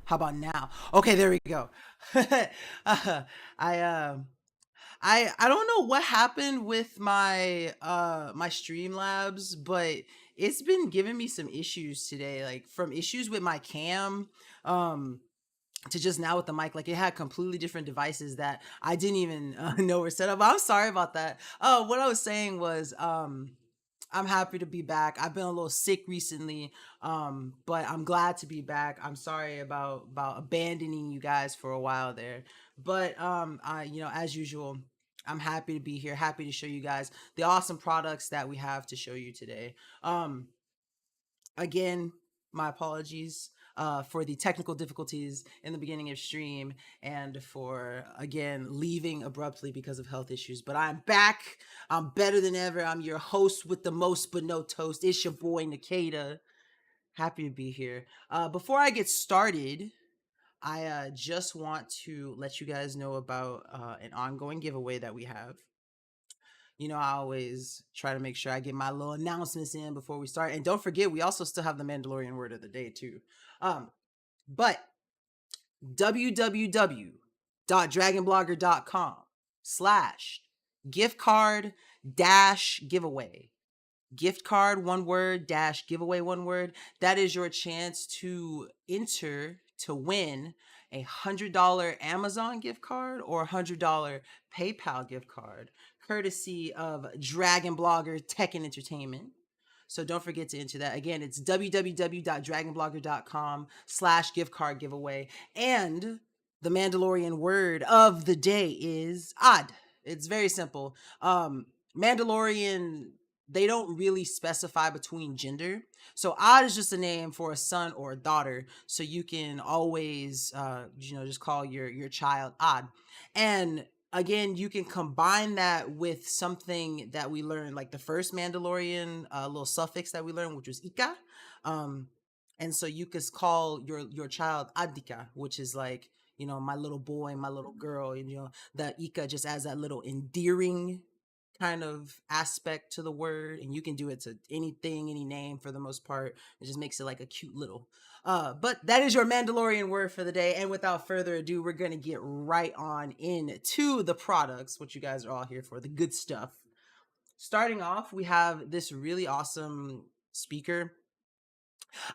How about now? Okay, there we go. uh, I I don't know what happened with my Streamlabs, but it's been giving me some issues today, like from issues with my cam um to just now with the mic. Like it had completely different devices that I didn't even know were set up. I'm sorry about that. Oh, what I was saying was I'm happy to be back. I've been a little sick recently, but I'm glad to be back. I'm sorry about abandoning you guys for a while there, but I as usual, I'm happy to be here. Happy to show you guys the awesome products that we have to show you today. Um, Again, my apologies for the technical difficulties in the beginning of stream and for again leaving abruptly because of health issues. But I'm back. I'm better than ever. I'm your host with the most but no toast. It's your boy Nkda. Happy to be here. Before I get started, I just want to let you guys know about an ongoing giveaway that we have. I always try to make sure I get my little announcements in before we start. And don't forget, we also still have the Mandalorian word of the day, too. But www.dragonblogger.com/gift card dash giveaway. Gift card, one word, dash giveaway, one word. That is your chance to enter to win $100 Amazon gift card or $100 PayPal gift card, courtesy of Dragon Blogger Tech and Entertainment. So don't forget to enter that. Again, it's www.dragonblogger.com/gift card giveaway. And the Mandalorian word of the day is odd. It's very simple. Mandalorian, they don't really specify between gender. So odd is just a name for a son or a daughter. So you can always, just call your child odd. And again, you can combine that with something that we learned, like the first Mandalorian little suffix that we learned, which was Ika. Um, and so you could call your child Adika, which is like, my little boy, my little girl, and the Ika just as that little endearing kind of aspect to the word, and you can do it to anything, any name for the most part. It just makes it like a cute little. But that is your Mandalorian word for the day. And without further ado, we're gonna get right on into the products, what you guys are all here for, the good stuff. Starting off, we have this really awesome speaker.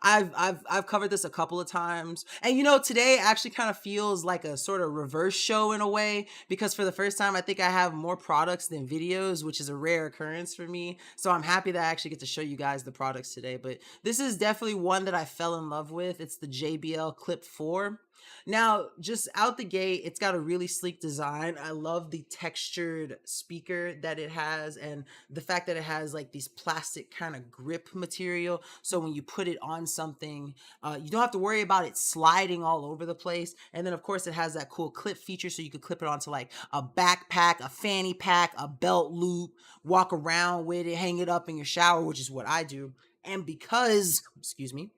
I've covered this a couple of times. And today actually kind of feels like a sort of reverse show in a way, because for the first time I think I have more products than videos, which is a rare occurrence for me. So I'm happy that I actually get to show you guys the products today. But this is definitely one that I fell in love with. It's the JBL Clip 4. Now, just out the gate, it's got a really sleek design. I love the textured speaker that it has, and the fact that it has like these plastic kind of grip material. So when you put it on something, you don't have to worry about it sliding all over the place. And then, of course, it has that cool clip feature, so you could clip it onto like a backpack, a fanny pack, a belt loop, walk around with it, hang it up in your shower, which is what I do. And because, excuse me,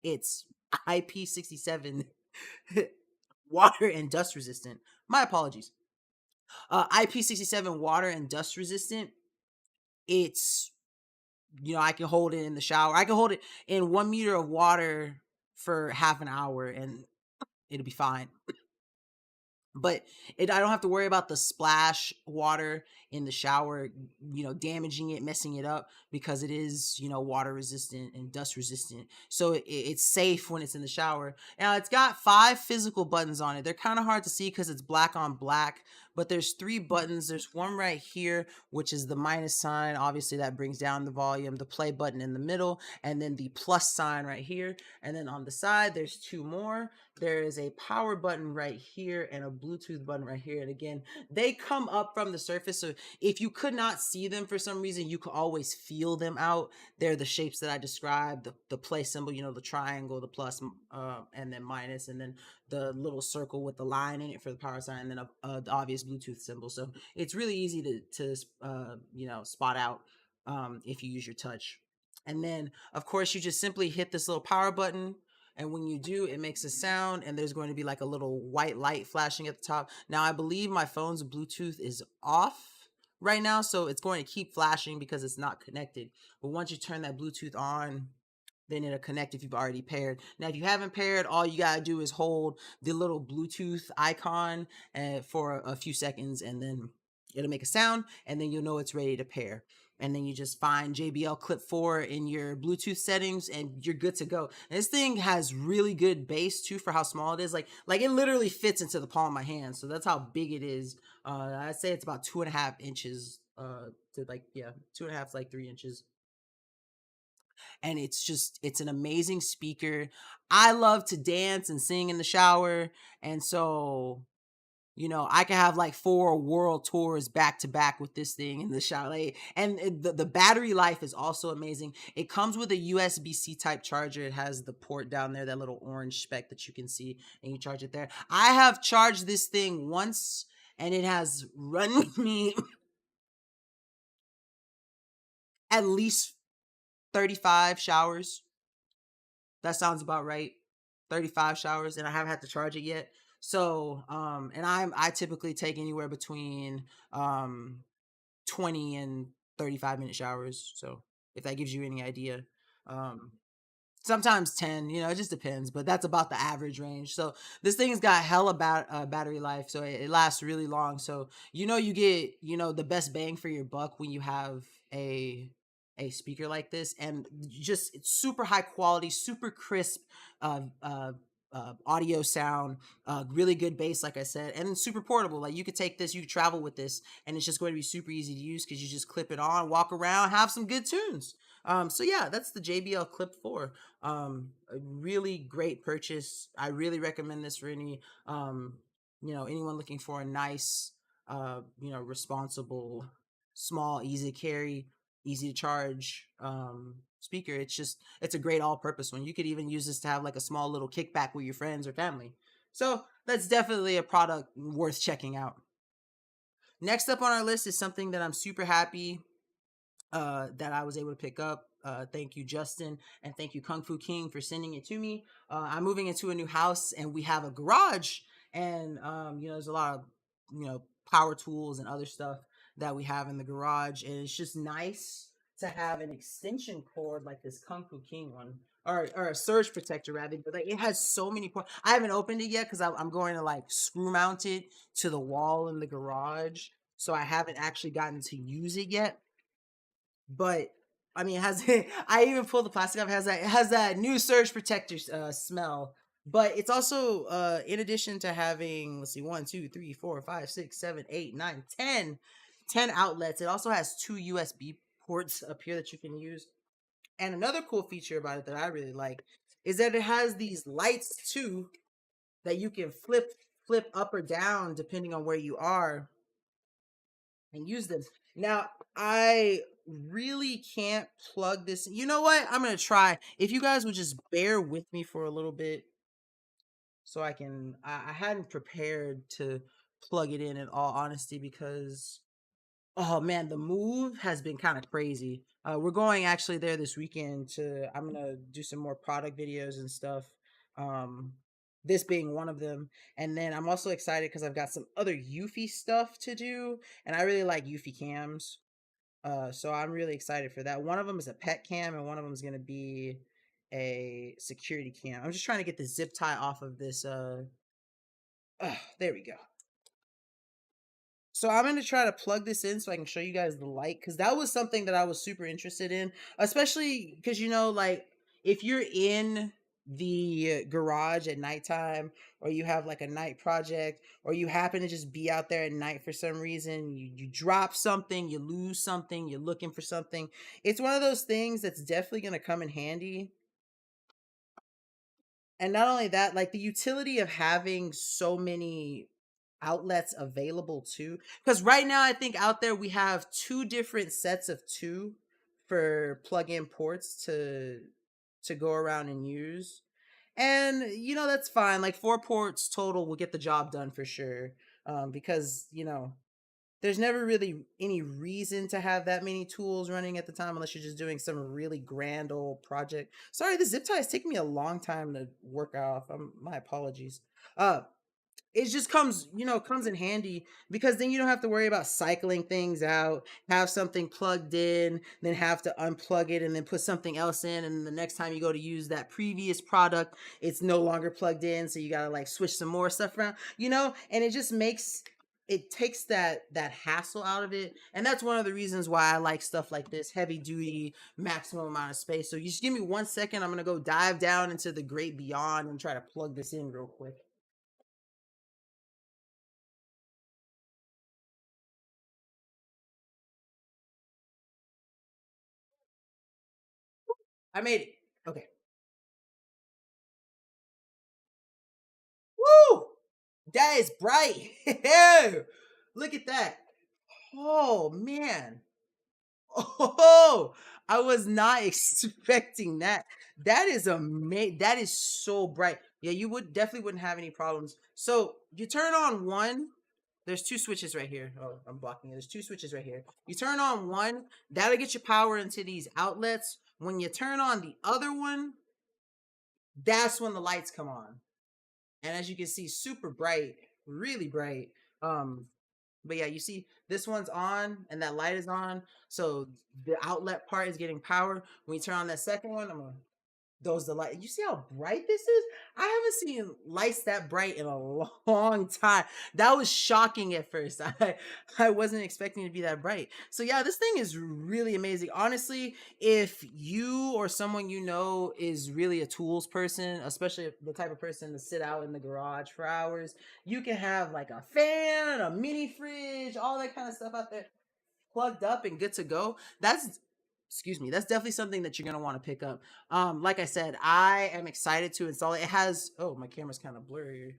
it's IP67 water and dust resistant. My apologies. IP67 water and dust resistant. It's, I can hold it in the shower. I can hold it in 1 meter of water for half an hour and it'll be fine. But I don't have to worry about the splash water in the shower, damaging it, messing it up, because it is, water resistant and dust resistant. So it's safe when it's in the shower. Now it's got 5 physical buttons on it. They're kind of hard to see because it's black on black, but there's 3 buttons. There's one right here, which is the minus sign. Obviously that brings down the volume, the play button in the middle, and then the plus sign right here. And then on the side, there's 2 more. There is a power button right here and a Bluetooth button right here. And again, they come up from the surface. So if you could not see them for some reason, you could always feel them out. They're the shapes that I described, the play symbol, the triangle, the plus, and then minus, and then the little circle with the line in it for the power sign, and then the obvious Bluetooth symbol. So it's really easy to spot out if you use your touch. And then, of course, you just simply hit this little power button, and when you do, it makes a sound, and there's going to be like a little white light flashing at the top. Now, I believe my phone's Bluetooth is off right now, so it's going to keep flashing because it's not connected. But once you turn that Bluetooth on, then it'll connect if you've already paired. Now, if you haven't paired, all you gotta do is hold the little Bluetooth icon for a few seconds, and then it'll make a sound, and then you'll know it's ready to pair. And then you just find JBL Clip 4 in your Bluetooth settings, and you're good to go. And this thing has really good bass too for how small it is. Like it literally fits into the palm of my hand, so that's how big it is. I'd say it's about 2.5 inches. To like, yeah, 2.5 to like 3 inches, and it's an amazing speaker. I love to dance and sing in the shower, and so I can have like 4 world tours back to back with this thing in the shower. And the battery life is also amazing. It comes with a USB-C type charger. It has the port down there, that little orange speck that you can see, and you charge it there. I have charged this thing once, and it has run me at least 35 showers. That sounds about right. 35 showers, and I haven't had to charge it yet. So, and I typically take anywhere between 20 and 35-minute showers. So, if that gives you any idea. Um Sometimes 10, it just depends, but that's about the average range. So this thing's got hella battery life, so it lasts really long. So you get the best bang for your buck when you have a a speaker like this, and just it's super high quality, super crisp uh, uh, audio sound, really good bass, like I said, and super portable. Like you could take this, you could travel with this, and it's just going to be super easy to use because you just clip it on, walk around, have some good tunes. So yeah, that's the JBL Clip 4. A really great purchase. I really recommend this for anyone looking for a nice, responsible, small, easy to carry, easy to charge speaker. It's a great all-purpose one. You could even use this to have like a small little kickback with your friends or family. So that's definitely a product worth checking out. Next up on our list is something that I'm super happy that I was able to pick up. Thank you, Justin, and thank you, Kung Fu King, for sending it to me. I'm moving into a new house, and we have a garage, and there's a lot of power tools and other stuff that we have in the garage, and it's just nice to have an extension cord like this Kung Fu King one. Or a surge protector rather, but like it has so many ports. I haven't opened it yet because I'm going to like screw mount it to the wall in the garage, so I haven't actually gotten to use it yet. But I mean, it has I even pulled the plastic off. It has that new surge protector smell. But it's also in addition to having, let's see, 1, 2, 3, 4, 5, 6, 7, 8, 9, 10 outlets. It also has 2 USB ports up here that you can use. And another cool feature about it that I really like is that it has these lights too that you can flip up or down depending on where you are and use them. Now, I really can't plug this. You know what? I'm going to try. If you guys would just bear with me for a little bit so I hadn't prepared to plug it in all honesty, because oh man, the move has been kind of crazy. We're going actually there this weekend I'm gonna do some more product videos and stuff. Um, this being one of them, and then I'm also excited because I've got some other Eufy stuff to do, and I really like Eufy cams. So I'm really excited for that. One of them is a pet cam, and one of them is gonna be a security cam. I'm just trying to get the zip tie off of this. There we go. So I'm going to try to plug this in so I can show you guys the light, because that was something that I was super interested in, especially because like if you're in the garage at nighttime, or you have like a night project, or you happen to just be out there at night for some reason, you drop something, you lose something, you're looking for something. It's one of those things that's definitely going to come in handy. And not only that, like the utility of having so many outlets available too, because right now I think out there we have 2 different sets of 2 for plug-in ports to go around and use. And that's fine. Like 4 ports total will get the job done for sure. Because there's never really any reason to have that many tools running at the time unless you're just doing some really grand old project. Sorry, the zip tie is taking me a long time to work off. My apologies. Uh it just comes, comes in handy because then you don't have to worry about cycling things out, have something plugged in, then have to unplug it and then put something else in. And the next time you go to use that previous product, it's no longer plugged in. So you got to like switch some more stuff around, and it just makes, it takes that hassle out of it. And that's one of the reasons why I like stuff like this, heavy duty, maximum amount of space. So you just give me 1 second. I'm going to go dive down into the great beyond and try to plug this in real quick. I made it. Okay. Woo! That is bright. Look at that. Oh man. Oh, I was not expecting that. That is amazing. That is so bright. Yeah, you would definitely wouldn't have any problems. So you turn on one. There's two switches right here. Oh, I'm blocking it. There's two switches right here. You turn on one, that'll get your power into these outlets. When you turn on the other one, that's when the lights come on. And as you can see, super bright, really bright. Um, but yeah, you see this one's on and that light is on, so the outlet part is getting power. When you turn on that second one, I'm gonna those the light. You see how bright this is? I haven't seen lights that bright in a long time. That was shocking at first. I wasn't expecting it to be that bright. So yeah, this thing is really amazing. Honestly, if you or someone you know is really a tools person, especially the type of person to sit out in the garage for hours, you can have like a fan, a mini fridge, all that kind of stuff out there plugged up and good to go. That's excuse me, that's definitely something that you're gonna want to pick up. Like I said, I am excited to install it. It has my camera's kind of blurry.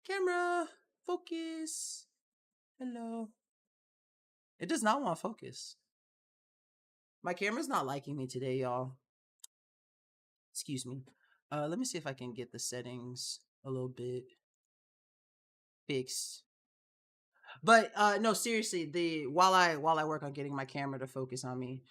Camera, focus. Hello. It does not want focus. My camera's not liking me today, y'all. Excuse me. Let me see if I can get the settings a little bit fixed. But no, seriously, the while I work on getting my camera to focus on me,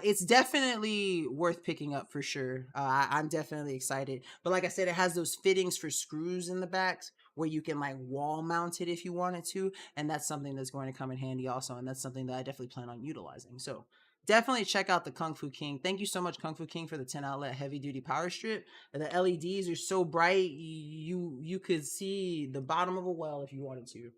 it's definitely worth picking up for sure. I'm definitely excited. But like I said, it has those fittings for screws in the backs where you can like wall mount it if you wanted to, and that's something that's going to come in handy also, and that's something that I definitely plan on utilizing. So definitely check out the Kung Fu King. Thank you so much, Kung Fu King, for the 10 outlet heavy duty power strip. The LEDs are so bright you could see the bottom of a well if you wanted to.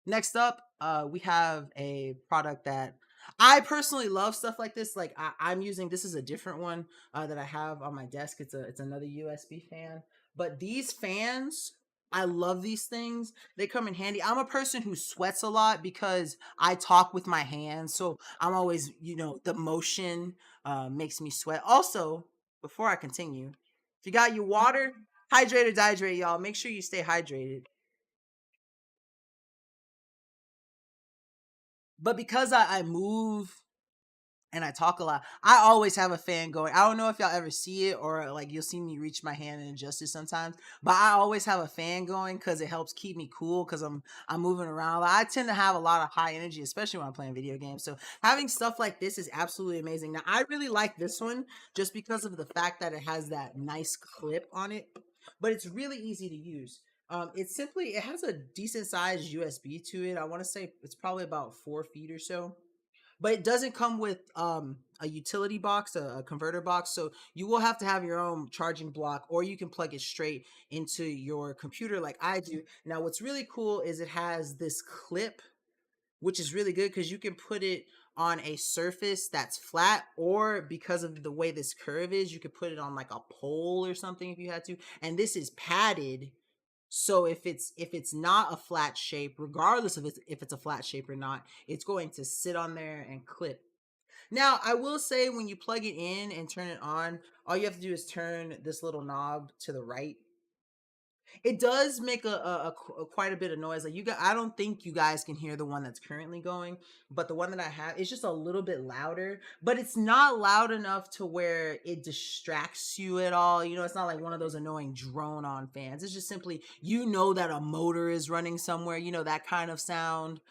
Next up, we have a product that I personally love stuff like this. Like I'm using this is a different one that I have on my desk. It's another USB fan. But these fans, I love these things. They come in handy. I'm a person who sweats a lot because I talk with my hands, so I'm always the motion makes me sweat. Also, before I continue, if you got your water, hydrate or dehydrate, y'all. Make sure you stay hydrated. But because I move and I talk a lot, I always have a fan going. I don't know if y'all ever see it or like you'll see me reach my hand and adjust it sometimes, but I always have a fan going because it helps keep me cool because I'm moving around. I tend to have a lot of high energy, especially when I'm playing video games. So having stuff like this is absolutely amazing. Now I really like this one just because of the fact that it has that nice clip on it, but it's really easy to use. It has a decent sized USB to it. I want to say it's probably about 4 feet or so, but it doesn't come with a utility box, a converter box. So you will have to have your own charging block, or you can plug it straight into your computer like I do. Now, what's really cool is it has this clip, which is really good because you can put it on a surface that's flat, or because of the way this curve is, you could put it on like a pole or something if you had to. And this is padded, so if it's not a flat shape, regardless of if it's a flat shape or not, it's going to sit on there and clip. Now, I will say when you plug it in and turn it on, all you have to do is turn this little knob to the right. It does make quite a bit of noise. Like I don't think you guys can hear the one that's currently going, but the one that I have is just a little bit louder. But it's not loud enough to where it distracts you at all. It's not like one of those annoying drone-on fans. It's just simply that a motor is running somewhere. That kind of sound.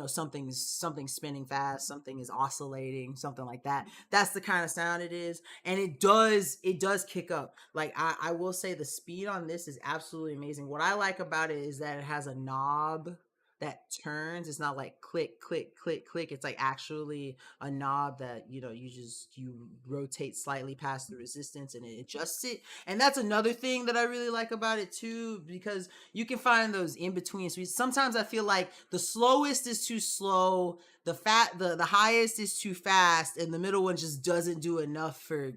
something's spinning fast, something is oscillating, something like that. That's the kind of sound it is, and it does kick up. Like I will say the speed on this is absolutely amazing. What I like about it is that it has a knob that turns. It's not like click click click click. It's like actually a knob that you rotate slightly past the resistance and it adjusts it. And that's another thing that I really like about it too, because you can find those in between speeds. Sometimes I feel like the slowest is too slow, the highest is too fast, and the middle one just doesn't do enough for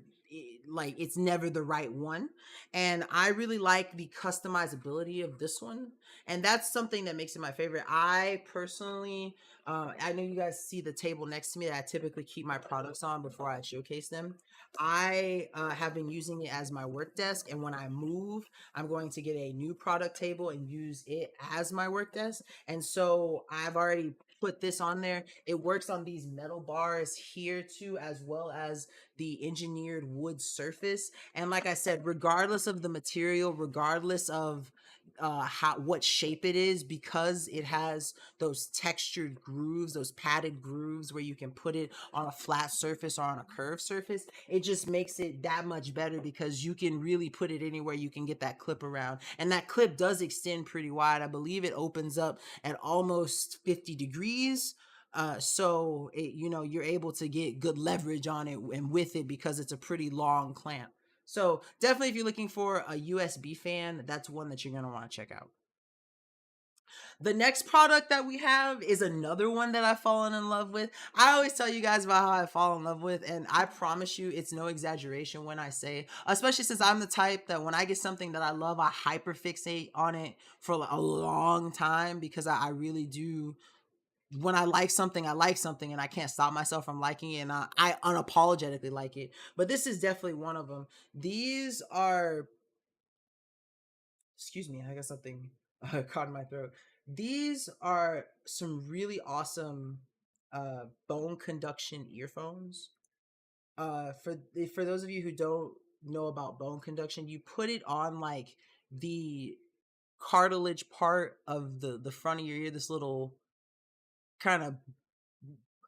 like it's never the right one. And I really like the customizability of this one, and that's something that makes it my favorite. I personally, I know you guys see the table next to me that I typically keep my products on before I showcase them. I have been using it as my work desk, and when I move, I'm going to get a new product table and use it as my work desk. And so I've already put this on there. It works on these metal bars here too, as well as the engineered wood surface. And like I said, regardless of the material, regardless of what shape it is, because it has those textured grooves, those padded grooves where you can put it on a flat surface or on a curved surface, it just makes it that much better because you can really put it anywhere you can get that clip around. And that clip does extend pretty wide. I believe it opens up at almost 50 degrees. So you're able to get good leverage on it and with it because it's a pretty long clamp. So definitely, if you're looking for a USB fan, that's one that you're gonna want to check out. The next product that we have is another one that I've fallen in love with. I always tell you guys about how I fall in love with, and I promise you it's no exaggeration when I say, especially since I'm the type that when I get something that I love, I hyperfixate on it for like a long time because I really do. When I like something, and I can't stop myself from liking it, and I unapologetically like it. But this is definitely one of them. These are, excuse me, I got something caught in my throat. These are some really awesome bone conduction earphones. For those of you who don't know about bone conduction, you put it on like the cartilage part of the front of your ear, this little kind of,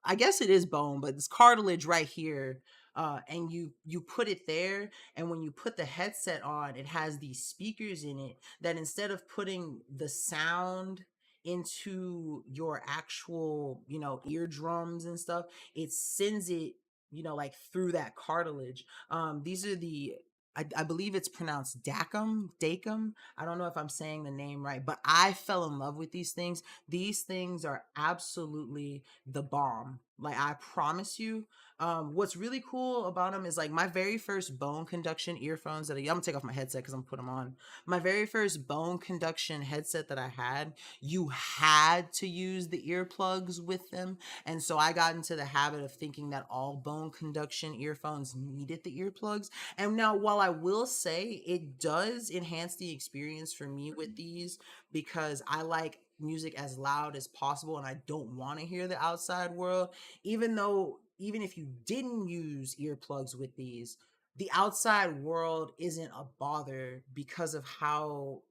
I guess it is bone, but it's cartilage right here. And you put it there, and when you put the headset on, it has these speakers in it that instead of putting the sound into your actual, eardrums and stuff, it sends it, like through that cartilage. These are I believe it's pronounced Dacum. I don't know if I'm saying the name right, but I fell in love with these things. These things are absolutely the bomb. Like I promise you. What's really cool about them is like my very first bone conduction earphones I'm gonna take off my headset because I'm gonna put them on. My very first bone conduction headset that I had, you had to use the earplugs with them, and so I got into the habit of thinking that all bone conduction earphones needed the earplugs. And now, while I will say it does enhance the experience for me with these, because I like music as loud as possible and I don't want to hear the outside world, even if you didn't use earplugs with these, the outside world isn't a bother because of how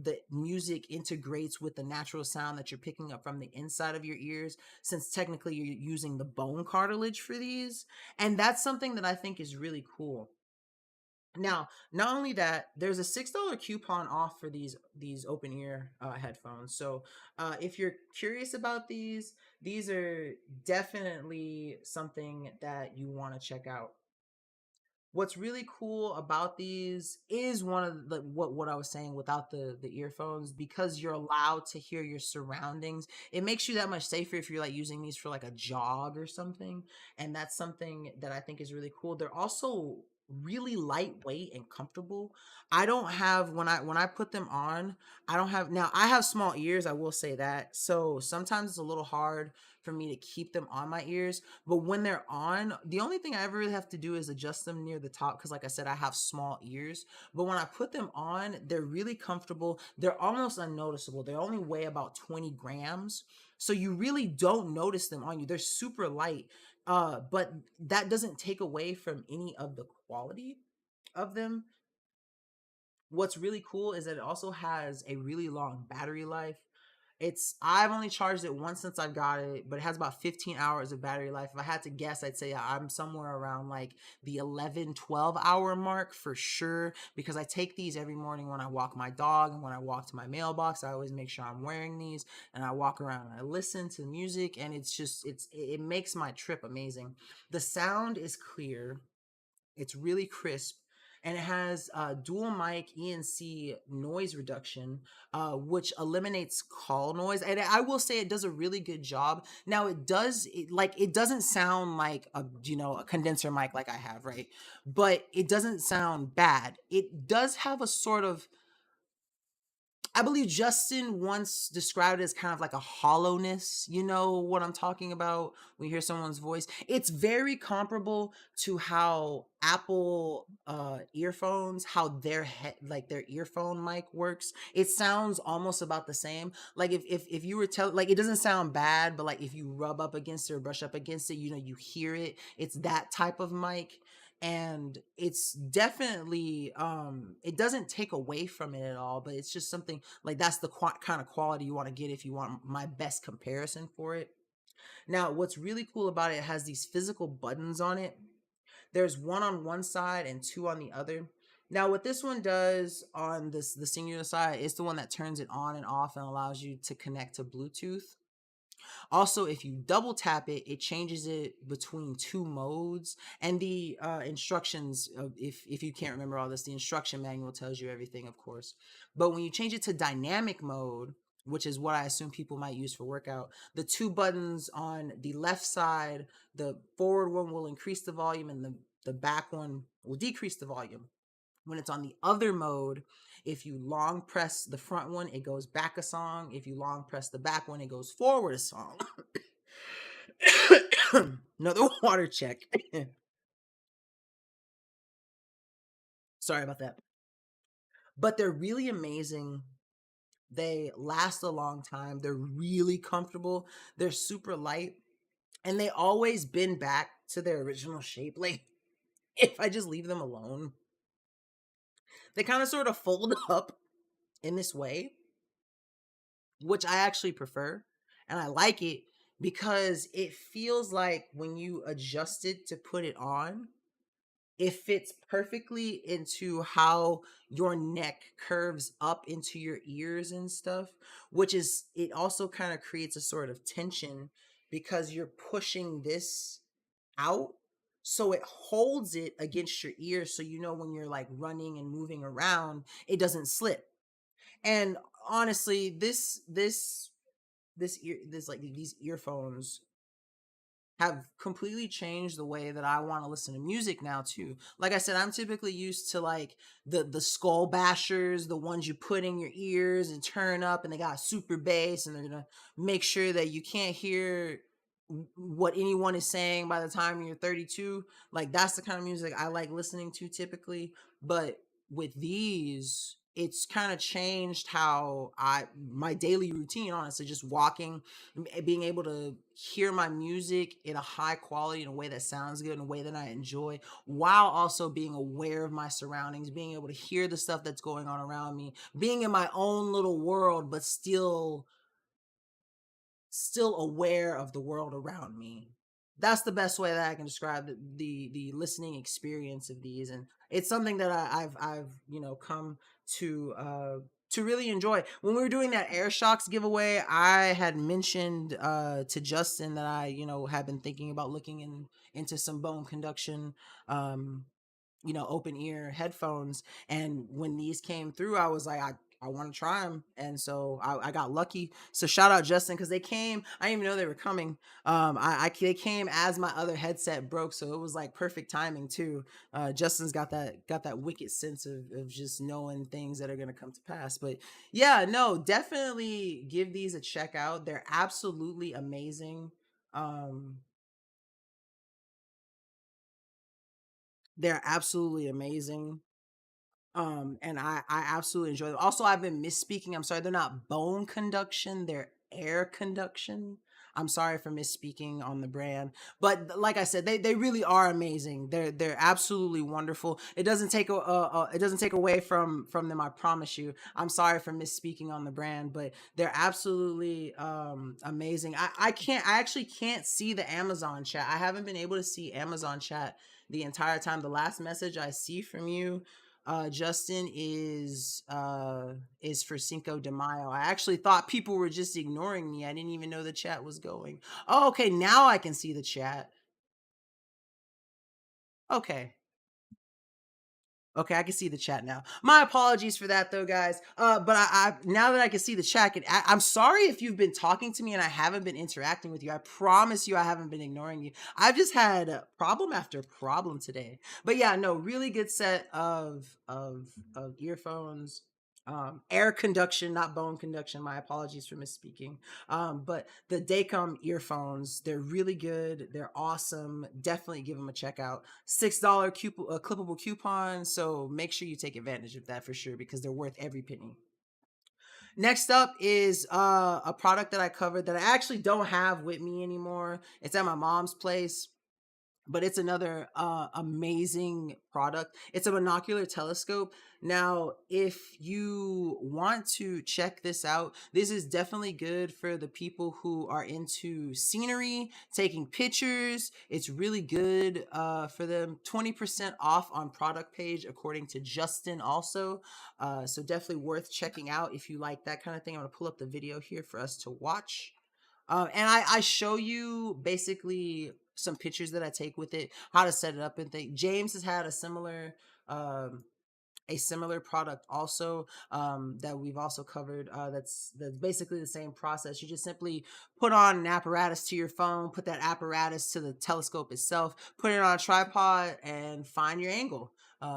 the music integrates with the natural sound that you're picking up from the inside of your ears, since technically you're using the bone cartilage for these. And that's something that I think is really cool. Now, not only that, there's a $6 coupon off for these open ear headphones. So, if you're curious about these are definitely something that you want to check out. What's really cool about these is one of the what I was saying without the earphones, because you're allowed to hear your surroundings. It makes you that much safer if you're like using these for like a jog or something, and that's something that I think is really cool. They're also really lightweight and comfortable. I don't have when I put them on, I don't have now I have small ears, I will say that. So sometimes it's a little hard for me to keep them on my ears, but when they're on, the only thing I ever really have to do is adjust them near the top because, like I said, I have small ears. But when I put them on, they're really comfortable. They're almost unnoticeable. They only weigh about 20 grams. So you really don't notice them on you. They're super light. But that doesn't take away from any of the quality of them. What's really cool is that it also has a really long battery life. I've only charged it once since I've got it, but it has about 15 hours of battery life. If I had to guess, I'd say I'm somewhere around like the 11, 12 hour mark for sure, because I take these every morning when I walk my dog and when I walk to my mailbox. I always make sure I'm wearing these, and I walk around and I listen to music, and it makes my trip amazing. The sound is clear, it's really crisp, and it has dual mic ENC noise reduction, which eliminates call noise. And I will say it does a really good job. Now it doesn't sound like a condenser mic like I have, right? But it doesn't sound bad. It does have a sort of, I believe Justin once described it as kind of like a hollowness. You know what I'm talking about when you hear someone's voice? It's very comparable to how Apple earphones, how like their earphone mic works. It sounds almost about the same. Like if you were telling, like, it doesn't sound bad, but like if you rub up against it or brush up against it, you hear it. It's that type of mic, and it's definitely it doesn't take away from it at all, but it's just something like that's the kind of quality you want to get if you want my best comparison for it. Now what's really cool about it, it has these physical buttons on it. There's one on one side and two on the other. Now what this one does on the singular side is the one that turns it on and off and allows you to connect to Bluetooth. Also, if you double tap it, it changes it between two modes. And the instructions, if you can't remember all this, the instruction manual tells you everything, of course. But when you change it to dynamic mode, which is what I assume people might use for workout, the two buttons on the left side, the forward one will increase the volume, and the back one will decrease the volume. When it's on the other mode, if you long press the front one, it goes back a song. If you long press the back one, it goes forward a song. Another water check. Sorry about that. But they're really amazing. They last a long time. They're really comfortable. They're super light. And they always bend back to their original shape. Like, if I just leave them alone, they kind of sort of fold up in this way, which I actually prefer. And I like it because it feels like when you adjust it to put it on, it fits perfectly into how your neck curves up into your ears and stuff, which is, it also kind of creates a sort of tension because you're pushing this out. So it holds it against your ear. So, when you're like running and moving around, it doesn't slip. And honestly, these earphones have completely changed the way that I want to listen to music now too. Like I said, I'm typically used to like the skull bashers, the ones you put in your ears and turn up, and they got super bass, and they're gonna make sure that you can't hear what anyone is saying by the time you're 32. Like, that's the kind of music I like listening to typically. But with these, it's kind of changed how my daily routine, honestly, just walking, being able to hear my music in a high quality, in a way that sounds good, in a way that I enjoy, while also being aware of my surroundings, being able to hear the stuff that's going on around me, being in my own little world, but still aware of the world around me. That's the best way that I can describe the listening experience of these, and it's something that I've come to really enjoy. When we were doing that Air Shocks giveaway, I had mentioned to Justin that I had been thinking about looking into some bone conduction, um, open ear headphones. And when these came through, I was like, I want to try them. And so I got lucky. So shout out Justin, because they came. I didn't even know they were coming. They came as my other headset broke, so it was like perfect timing too. Justin's got that wicked sense of just knowing things that are gonna come to pass. But yeah, no, definitely give these a check out. They're absolutely amazing. Um, they're absolutely amazing. And I absolutely enjoy them. Also, I've been misspeaking. I'm sorry, they're not bone conduction, they're air conduction. I'm sorry for misspeaking on the brand, but like I said, they really are amazing. They're absolutely wonderful. It doesn't take it doesn't take away from them. I promise you. I'm sorry for misspeaking on the brand, but they're absolutely amazing. I actually can't see the Amazon chat. I haven't been able to see Amazon chat the entire time. The last message I see from you, Justin, is for Cinco de Mayo. I actually thought people were just ignoring me. I didn't even know the chat was going. Oh, okay, now I can see the chat. Okay. Okay, I can see the chat now. My apologies for that, though, guys. But I now that I can see the chat, I'm sorry if you've been talking to me and I haven't been interacting with you. I promise you, I haven't been ignoring you. I've just had problem after problem today. But yeah, no, really good set of earphones. Air conduction, not bone conduction. My apologies for misspeaking. But the Dacom earphones, they're really good. They're awesome. Definitely give them a check out. $6 clippable coupon. So make sure you take advantage of that for sure because they're worth every penny. Next up is a product that I covered that I actually don't have with me anymore. It's at my mom's place, but it's another amazing product. It's a monocular telescope. Now, if you want to check this out, this is definitely good for the people who are into scenery, taking pictures. It's really good for them. 20% off on product page, according to Justin, also. So definitely worth checking out if you like that kind of thing. I'm going to pull up the video here for us to watch. And I show you basically some pictures that I take with it, how to set it up and things. James has had um, a similar product also that we've also covered. That's basically the same process. You just simply put on an apparatus to your phone, put that apparatus to the telescope itself, put it on a tripod, and find your angle.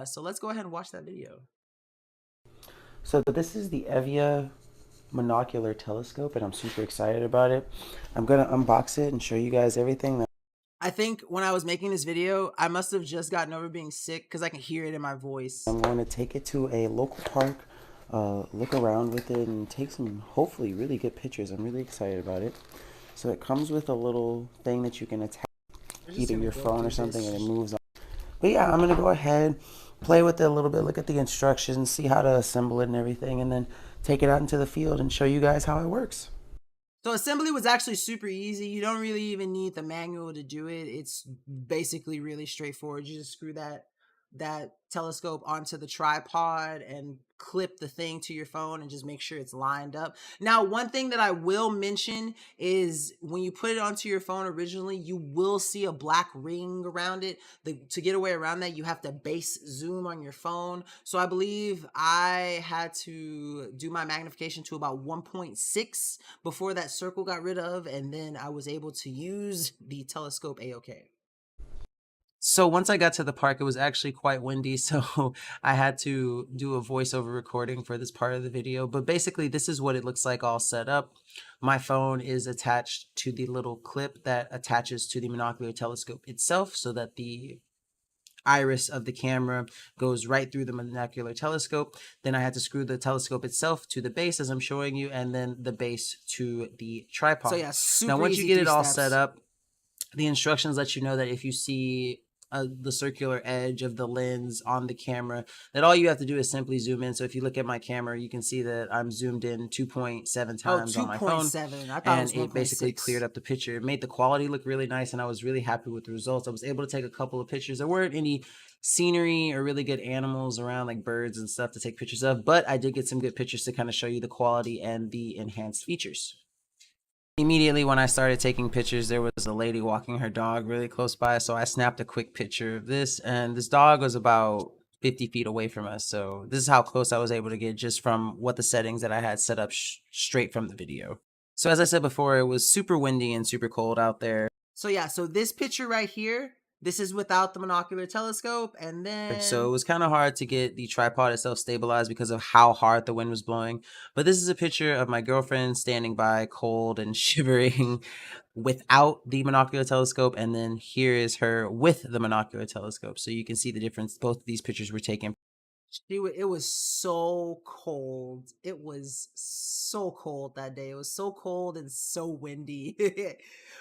So let's go ahead and watch that video. So this is the Evia monocular telescope, and I'm super excited about it. I'm gonna unbox it and show you guys everything. I think when I was making this video, I must have just gotten over being sick because I can hear it in my voice. I'm going to take it to a local park, look around with it, and take some hopefully really good pictures. I'm really excited about it. So it comes with a little thing that you can attach either your phone or something, and it moves on. But yeah, I'm gonna go ahead, play with it a little bit, look at the instructions, see how to assemble it and everything, and then take it out into the field and show you guys how it works. So assembly was actually super easy. You don't really even need the manual to do it. It's basically really straightforward. You just screw that telescope onto the tripod and clip the thing to your phone and just make sure it's lined up. Now, one thing that I will mention is when you put it onto your phone originally, you will see a black ring around it. To get away around that, you have to base zoom on your phone. So I believe I had to do my magnification to about 1.6 before that circle got rid of, and then I was able to use the telescope A-OK. So once I got to the park, it was actually quite windy, so I had to do a voiceover recording for this part of the video. But basically, this is what it looks like all set up. My phone is attached to the little clip that attaches to the monocular telescope itself so that the iris of the camera goes right through the monocular telescope. Then I had to screw the telescope itself to the base as I'm showing you, and then the base to the tripod. So yeah, super now once you get it all set up, the instructions let you know that if you see the circular edge of the lens on the camera, that all you have to do is simply zoom in. So if you look at my camera, you can see that I'm zoomed in 2.7 times on my phone, and it basically cleared up the picture. It made the quality look really nice, and I was really happy with the results. I was able to take a couple of pictures. There weren't any scenery or really good animals around, like birds and stuff, to take pictures of, but I did get some good pictures to kind of show you the quality and the enhanced features. Immediately when I started taking pictures, there was a lady walking her dog really close by, so I snapped a quick picture of this, and this dog was about 50 feet away from us, so this is how close I was able to get just from what the settings that I had set up straight from the video. So as I said before, it was super windy and super cold out there. So yeah, so this picture right here, this is without the monocular telescope, and then... So it was kind of hard to get the tripod itself stabilized because of how hard the wind was blowing. But this is a picture of my girlfriend standing by, cold and shivering, without the monocular telescope, and then here is her with the monocular telescope. So you can see the difference. Both of these pictures were taken. It was so cold. It was so cold that day. It was so cold and so windy.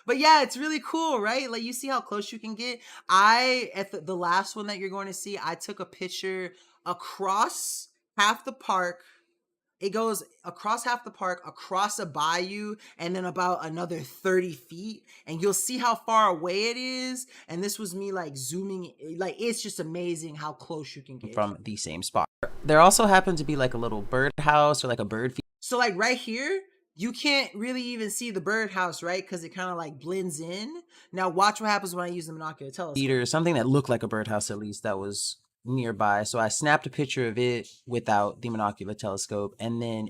But yeah, it's really cool, right? Like you see how close you can get. I at the last one that you're going to see, I took a picture across half the park. It goes across half the park, across a bayou, and then about another 30 feet. And you'll see how far away it is. And this was me like zooming, like it's just amazing how close you can get. From the same spot. There also happened to be like a little birdhouse or like a bird So like right here, you can't really even see the birdhouse, right? Because it kind of like blends in. Now watch what happens when I use the monocular telescope. feeder, something that looked like a birdhouse at least that was nearby. So I snapped a picture of it without the monocular telescope and then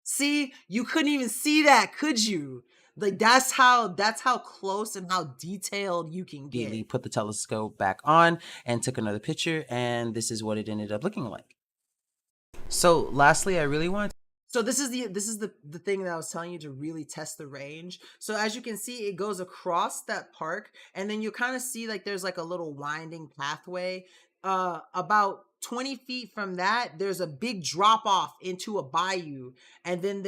See, you couldn't even see that, could you? Like that's how close and how detailed you can immediately get. put the telescope back on and took another picture, and this is what it ended up looking like. So lastly, I really wanted So this is the thing that I was telling you to really test the range. So as you can see, it goes across that park, and then you kind of see like there's like a little winding pathway. About 20 feet from that, there's a big drop off into a bayou, and then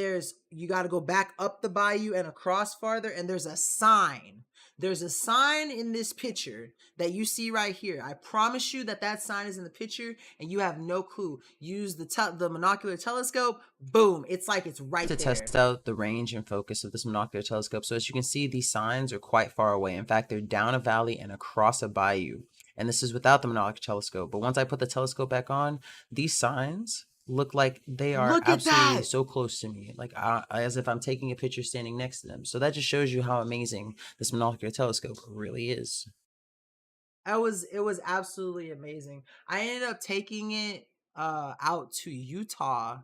you got to go back up the bayou and across farther, and there's a sign. There's a sign in this picture that you see right here. I promise you that that sign is in the picture and you have no clue. Use the monocular telescope. Boom. It's like it's right to there. test out the range and focus of this monocular telescope. So as you can see, these signs are quite far away. In fact, they're down a valley and across a bayou. And this is without the monocular telescope. But once I put the telescope back on, these signs look like they are Look at absolutely that. so close to me, like as if I'm taking a picture standing next to them. So that just shows you how amazing this monocular telescope really is. It was absolutely amazing. I ended up taking it out to Utah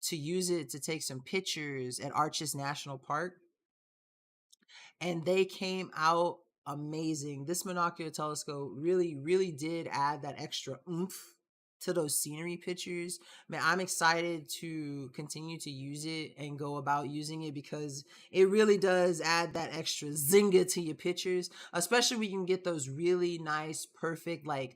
to use it to take some pictures at Arches National Park, and they came out amazing. This monocular telescope really, really did add that extra oomph to those scenery pictures. Man, I'm excited to continue to use it and go about using it because it really does add that extra zinga to your pictures, especially when you can get those really nice, perfect, like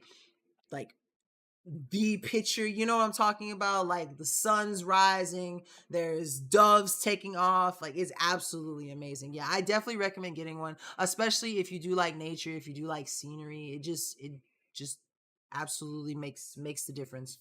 the picture, you know what I'm talking about? Like the sun's rising, there's doves taking off. Like it's absolutely amazing. Yeah, I definitely recommend getting one, especially if you do like nature, if you do like scenery. It just absolutely makes the difference.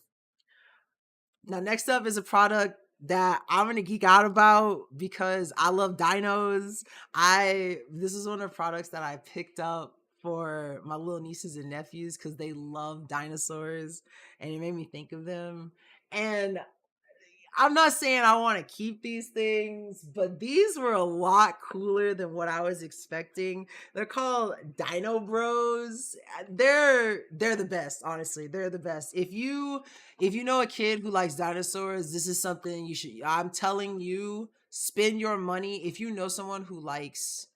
Now, next up is a product that I'm gonna geek out about because I love dinos. I This is one of the products that I picked up for my little nieces and nephews because they love dinosaurs and it made me think of them. And I'm not saying I want to keep these things, but these were a lot cooler than what I was expecting. They're called Dino Bros. They're the best, honestly. They're the best. If you know a kid who likes dinosaurs, this is something you should I'm telling you, spend your money. If you know someone who likes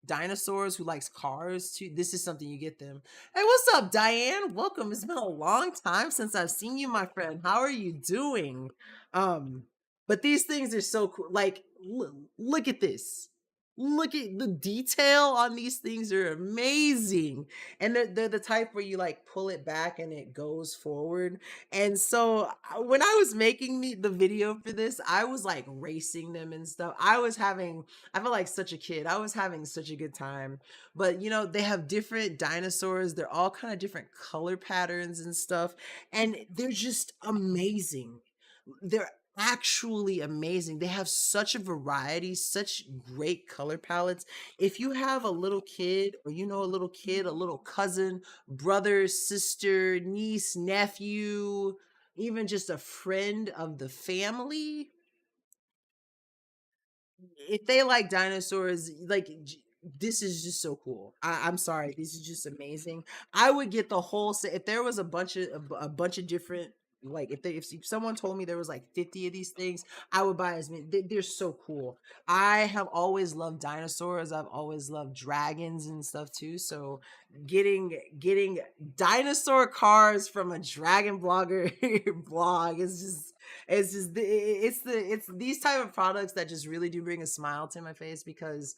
dinosaurs, who likes cars too, this is something you get them. Hey, what's up, Diane? Welcome. It's been a long time since I've seen you, my friend. How are you doing? um but these things are so cool. Like look at this. Look at the detail on these things are amazing. And they're the type where you like pull it back and it goes forward. And so when I was making the video for this, I was like racing them and stuff. I felt like such a kid. I was having such a good time. But they have different dinosaurs. They're all kind of different color patterns and stuff. And they're just amazing. They're actually amazing. They have such a variety, such great color palettes. If you have a little kid, or a little kid, a little cousin, brother, sister, niece, nephew, even just a friend of the family, if they like dinosaurs, like this is just so cool. I'm sorry, this is just amazing. I would get the whole set if there was a bunch of different. Like if someone told me there was like 50 of these things, I would buy as many. They're so cool. I have always loved dinosaurs. I've always loved dragons and stuff too. So getting dinosaur cars from a dragon blogger blog is just it's these type of products that just really do bring a smile to my face because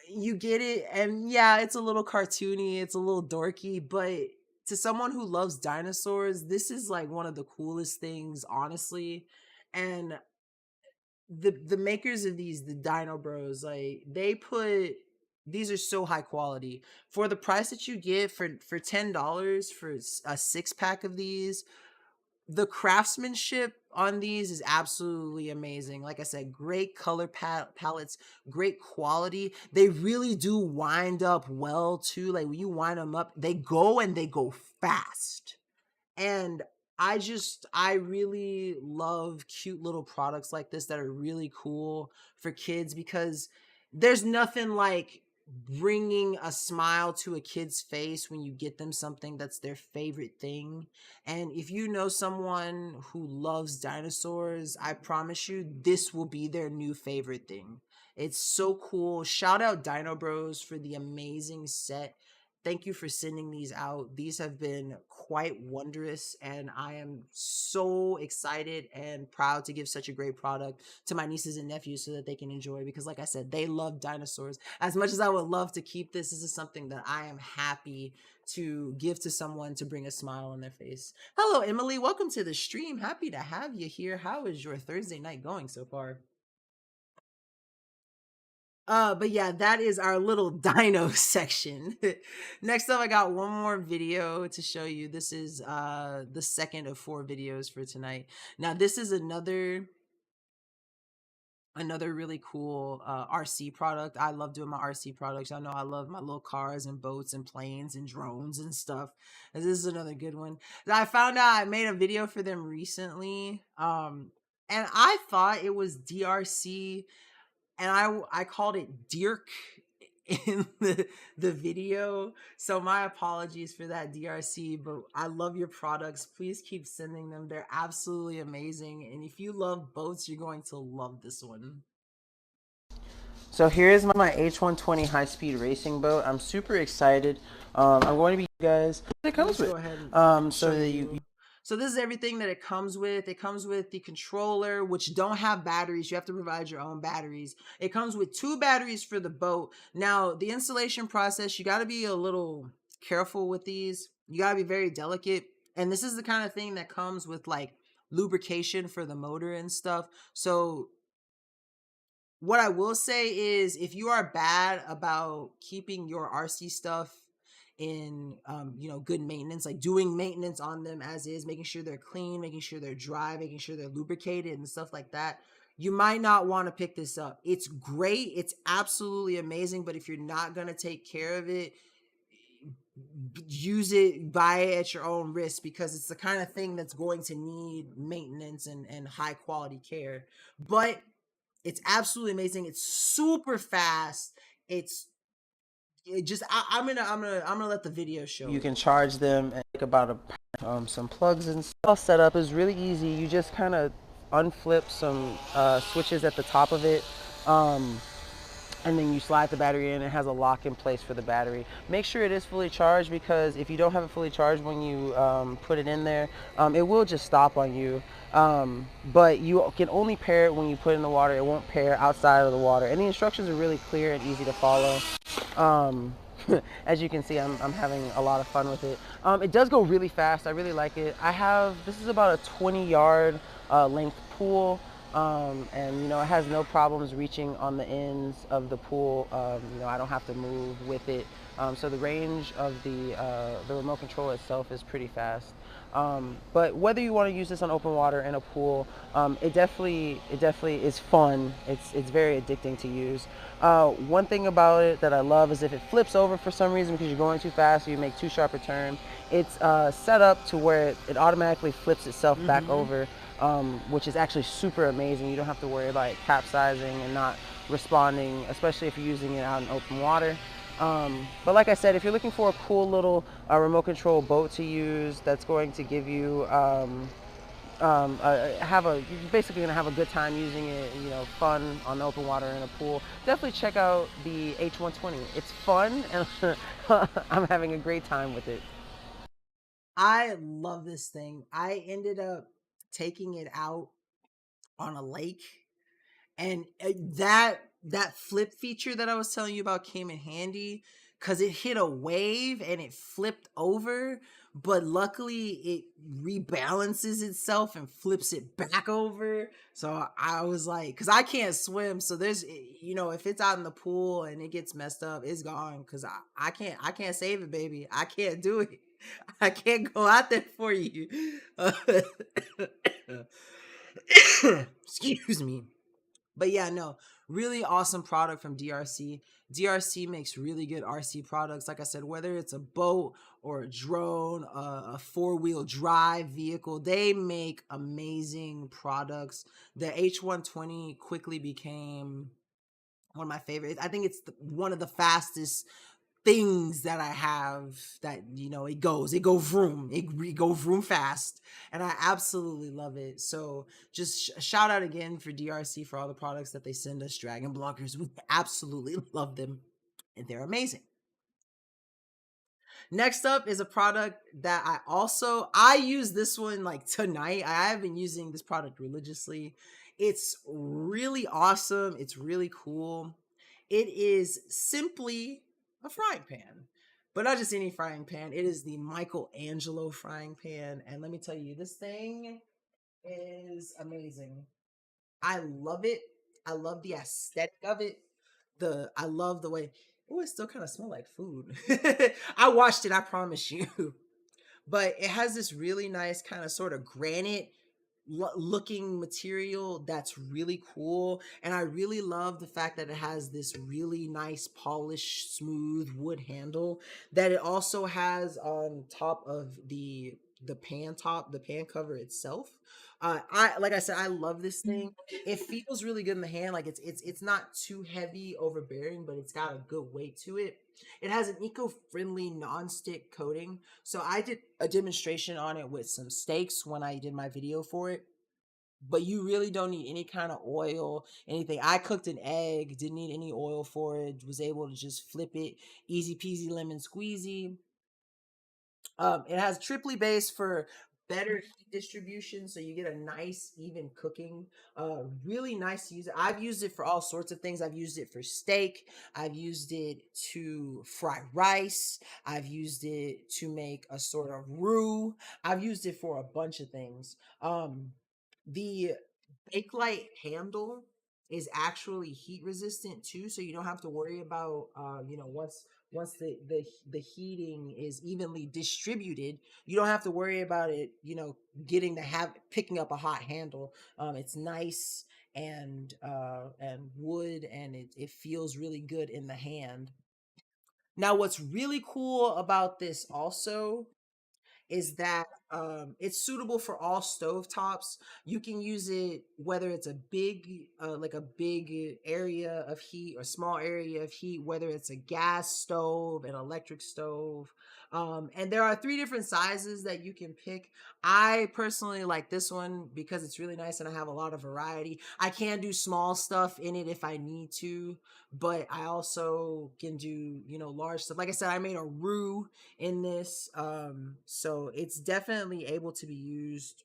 you get it, and yeah, it's a little cartoony, it's a little dorky, but to someone who loves dinosaurs, this is like one of the coolest things, honestly. And the makers of these, the Dino Bros, like they put these are so high quality for the price that you get for $10 for a 6 pack of these. The craftsmanship on these is absolutely amazing. Like I said, great color palettes, great quality. They really do wind up well too. Like when you wind them up, they go and they go fast. And I really love cute little products like this that are really cool for kids, because there's nothing like bringing a smile to a kid's face when you get them something that's their favorite thing. And if you know someone who loves dinosaurs, I promise you this will be their new favorite thing. It's so cool. Shout out Dino Bros for the amazing set. Thank you for sending these out. These have been quite wondrous, and I am so excited and proud to give such a great product to my nieces and nephews so that they can enjoy, because like I said, they love dinosaurs. As much as I would love to keep this is something that I am happy to give to someone to bring a smile on their face. Hello, Emily. Welcome to the stream. Happy to have you here. How is your Thursday night going so far? But yeah, that is our little dino section. Next up, I got one more video to show you. This is the second of 4 videos for tonight. Now, this is another really cool RC product. I love doing my RC products. I know I love my little cars and boats and planes and drones and stuff. And this is another good one. I found out I made a video for them recently. And I thought it was DRC, and I called it Dirk in the video. So my apologies for that, DRC, but I love your products. Please keep sending them. They're absolutely amazing. And if you love boats, you're going to love this one. So here's my H120 high-speed racing boat. I'm super excited. I'm going to be guys. It comes with. Go ahead and So show that you. So this is everything that it comes with. It comes with the controller, which don't have batteries. You have to provide your own batteries. It comes with 2 batteries for the boat. Now, the installation process, you got to be a little careful with these. You got to be very delicate. And this is the kind of thing that comes with like lubrication for the motor and stuff. So what I will say is, if you are bad about keeping your RC stuff in good maintenance, like doing maintenance on them as is, making sure they're clean, making sure they're dry, making sure they're lubricated and stuff like that, you might not want to pick this up. It's great, it's absolutely amazing, but if you're not going to take care of it, use it, buy it at your own risk, because it's the kind of thing that's going to need maintenance and high quality care. But it's absolutely amazing. It's super fast. It just I'm gonna let the video show you it. can charge them and take about some plugs and stuff. Setup is really easy. You just kind of unflip some switches at the top of it. And then you slide the battery in. It has a lock in place for the battery. Make sure it is fully charged, because if you don't have it fully charged when you put it in there, it will just stop on you. But you can only pair it when you put it in the water. It won't pair outside of the water. And the instructions are really clear and easy to follow. As you can see, I'm having a lot of fun with it. It does go really fast. I really like it. This is about a 20-yard length pool. And it has no problems reaching on the ends of the pool. I don't have to move with it. So the range of the remote control itself is pretty fast. But whether you want to use this on open water in a pool, it definitely is fun. It's very addicting to use. One thing about it that I love is if it flips over for some reason because you're going too fast or you make too sharp a turn, it's set up to where it automatically flips itself back over. Which is actually super amazing. You don't have to worry about it capsizing and not responding, especially if you're using it out in open water. But like I said, if you're looking for a cool little remote control boat to use that's going to give you you're basically gonna have a good time using it, fun on open water in a pool, definitely check out the H120. It's fun, and I'm having a great time with it. I love this thing. I ended up taking it out on a lake, and that flip feature that I was telling you about came in handy, because it hit a wave and it flipped over, but luckily it rebalances itself and flips it back over. So I was like, because I can't swim, so there's, if it's out in the pool and it gets messed up, it's gone. Because I can't save it, baby. I can't do it. I can't go out there for you. Excuse me. But yeah, no, really awesome product from DRC. DRC makes really good RC products. Like I said, whether it's a boat or a drone, a four-wheel drive vehicle, they make amazing products. The H120 quickly became one of my favorites. I think it's one of the fastest things that I have that it go vroom, it go vroom fast, and I absolutely love it. So just shout out again for DRC for all the products that they send us, Dragon Blockers. We absolutely love them, and they're amazing. Next up is a product that I use this one like tonight. I have been using this product religiously. It's really awesome. It's really cool. It is simply a frying pan. But not just any frying pan. It is the Michelangelo frying pan. And let me tell you, this thing is amazing. I love it. I love the aesthetic of it. I love the way. Oh, it still kind of smell like food. I washed it, I promise you. But it has this really nice kind of sort of granite looking material that's really cool, and I really love the fact that it has this really nice polished smooth wood handle that it also has on top of the pan cover itself. I like I said, I love this thing. It feels really good in the hand. Like it's not too heavy overbearing, but it's got a good weight to it. It has an eco-friendly non-stick coating. So I did a demonstration on it with some steaks when I did my video for it. But you really don't need any kind of oil, anything. I cooked an egg, didn't need any oil for it, was able to just flip it, easy peasy lemon squeezy. It has triply base for better heat distribution, so you get a nice even cooking. Really nice to use it. I've used it for all sorts of things. I've used it for steak. I've used it to fry rice. I've used it to make a sort of roux. I've used it for a bunch of things. The Bakelite handle is actually heat resistant too, so you don't have to worry about once the heating is evenly distributed, you don't have to worry about it, getting to have picking up a hot handle. It's nice and wood, and it feels really good in the hand. Now, what's really cool about this also is that it's suitable for all stovetops. You can use it whether it's like a big area of heat or small area of heat, whether it's a gas stove, an electric stove. And there are three different sizes that you can pick. I personally like this one because it's really nice and I have a lot of variety. I can do small stuff in it if I need to, but I also can do, large stuff. Like I said, I made a roux in this. So it's definitely able to be used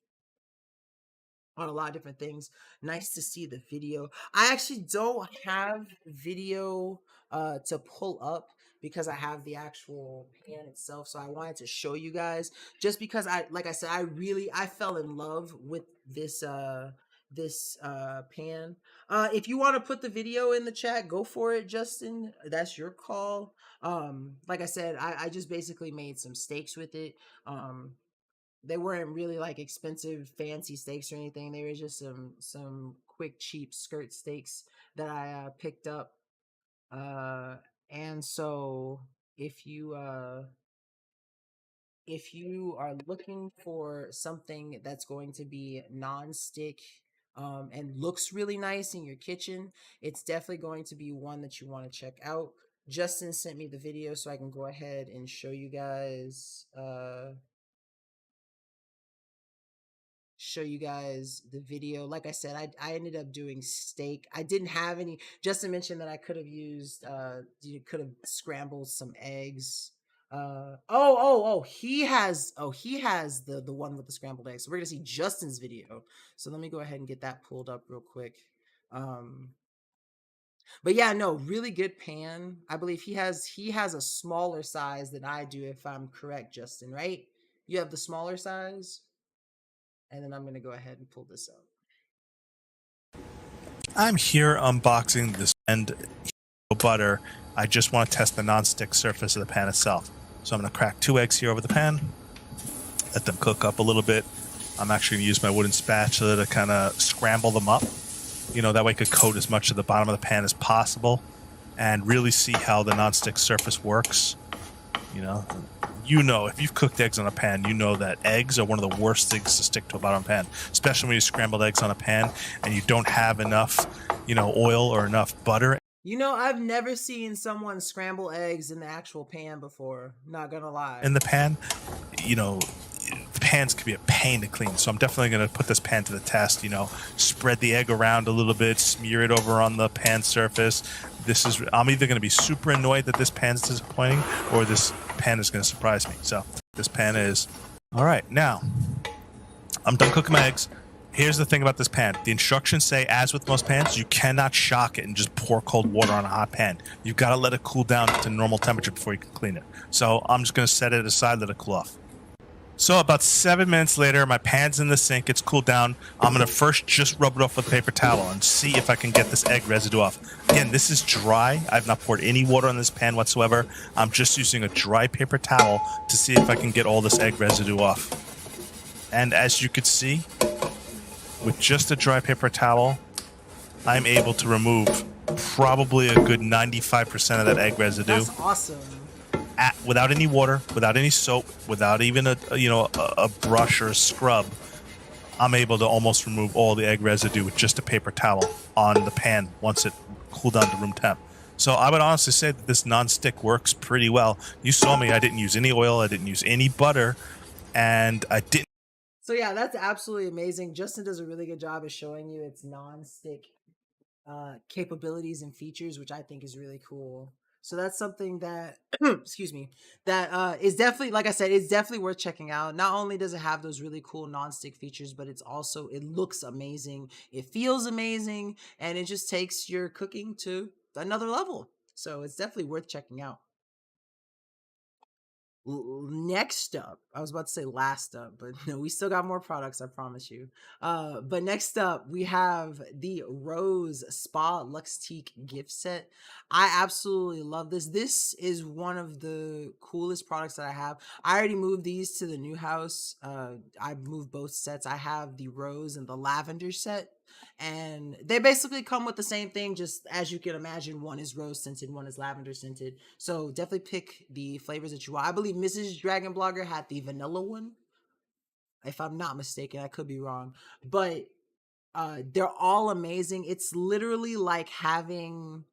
on a lot of different things. Nice to see the video. I actually don't have video to pull up because I have the actual pan itself. So I wanted to show you guys just because like I said, I fell in love with this pan. If you want to put the video in the chat, go for it, Justin. That's your call. Like I said, I just basically made some steaks with it. They weren't really like expensive fancy steaks or anything. They were just some quick cheap skirt steaks that I picked up. And so if you uh if you are looking for something that's going to be non-stick and looks really nice in your kitchen, it's definitely going to be one that you want to check out. Justin sent me the video so I can go ahead and show you guys the video. Like I said, I ended up doing steak. I didn't have any. Justin mentioned that I could have used you could have scrambled some eggs. He has the one with the scrambled eggs. So we're gonna see Justin's video. So let me go ahead and get that pulled up real quick. Um But yeah, no, really good pan. I believe he has a smaller size than I do, if I'm correct, Justin, right? You have the smaller size? And then I'm gonna go ahead and pull this up. I'm here unboxing this and butter. I just want to test the non-stick surface of the pan itself. So I'm going to crack 2 eggs here over the pan, let them cook up a little bit. I'm actually going to use my wooden spatula to kind of scramble them up. You know, that way I could coat as much of the bottom of the pan as possible and really see how the non-stick surface works. You know, if you've cooked eggs on a pan, you know that eggs are one of the worst things to stick to a bottom pan, especially when you scrambled eggs on a pan and you don't have enough, oil or enough butter. I've never seen someone scramble eggs in the actual pan before, not gonna lie. In the pan, the pans can be a pain to clean. So I'm definitely going to put this pan to the test, spread the egg around a little bit, smear it over on the pan surface. I'm either going to be super annoyed that this pan's disappointing or this pan is going to surprise me. So this pan is, all right, now I'm done cooking my eggs. Here's the thing about this pan. The instructions say, as with most pans, you cannot shock it and just pour cold water on a hot pan. You've got to let it cool down to normal temperature before you can clean it. So I'm just going to set it aside, let it cool off. So about 7 minutes later, my pan's in the sink. It's cooled down. I'm going to first just rub it off with a paper towel and see if I can get this egg residue off. Again, this is dry. I've not poured any water on this pan whatsoever. I'm just using a dry paper towel to see if I can get all this egg residue off. And as you could see, with just a dry paper towel, I'm able to remove probably a good 95% of that egg residue. That's awesome. Without any water, without any soap, without even a brush or a scrub, I'm able to almost remove all the egg residue with just a paper towel on the pan once it cooled down to room temp. So I would honestly say that this non-stick works pretty well. You saw me, I didn't use any oil, I didn't use any butter, and I didn't. So yeah, that's absolutely amazing. Justin does a really good job of showing you its non-stick capabilities and features, which I think is really cool. So that's something that, excuse me, that is definitely, like I said, it's definitely worth checking out. Not only does it have those really cool non-stick features, but it looks amazing, it feels amazing, and it just takes your cooking to another level. So it's definitely worth checking out. Next up, I was about to say last up, but no, we still got more products, I promise you. But next up, we have the Rose Spa Luxtique gift set. I absolutely love this. This is one of the coolest products that I have. I already moved these to the new house. I moved both sets. I have the rose and the lavender set, and they basically come with the same thing, just as you can imagine. One is rose scented, one is lavender scented. So definitely pick the flavors that you want. I believe Mrs. Dragon Blogger had the vanilla one, if I'm not mistaken. I could be wrong, but they're all amazing. It's literally like having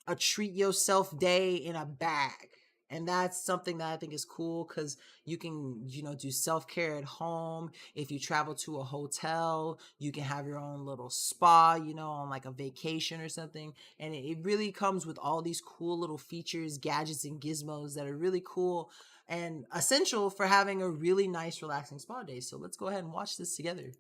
a treat yourself day in a bag. And that's something that I think is cool, because you can, do self-care at home. If you travel to a hotel, you can have your own little spa, on like a vacation or something. And it really comes with all these cool little features, gadgets, and gizmos that are really cool and essential for having a really nice, relaxing spa day. So let's go ahead and watch this together.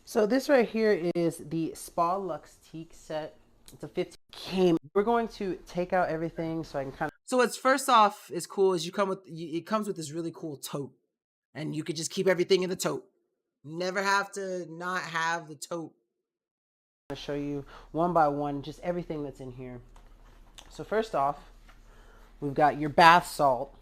So this right here is the Spa Luxtique set. It's a 15. We're going to take out everything so I can kind of. So what's first off is cool is it comes with this really cool tote, and you could just keep everything in the tote. Never have to not have the tote. I'm going to show you one by one just everything that's in here. So first off, we've got your bath salt.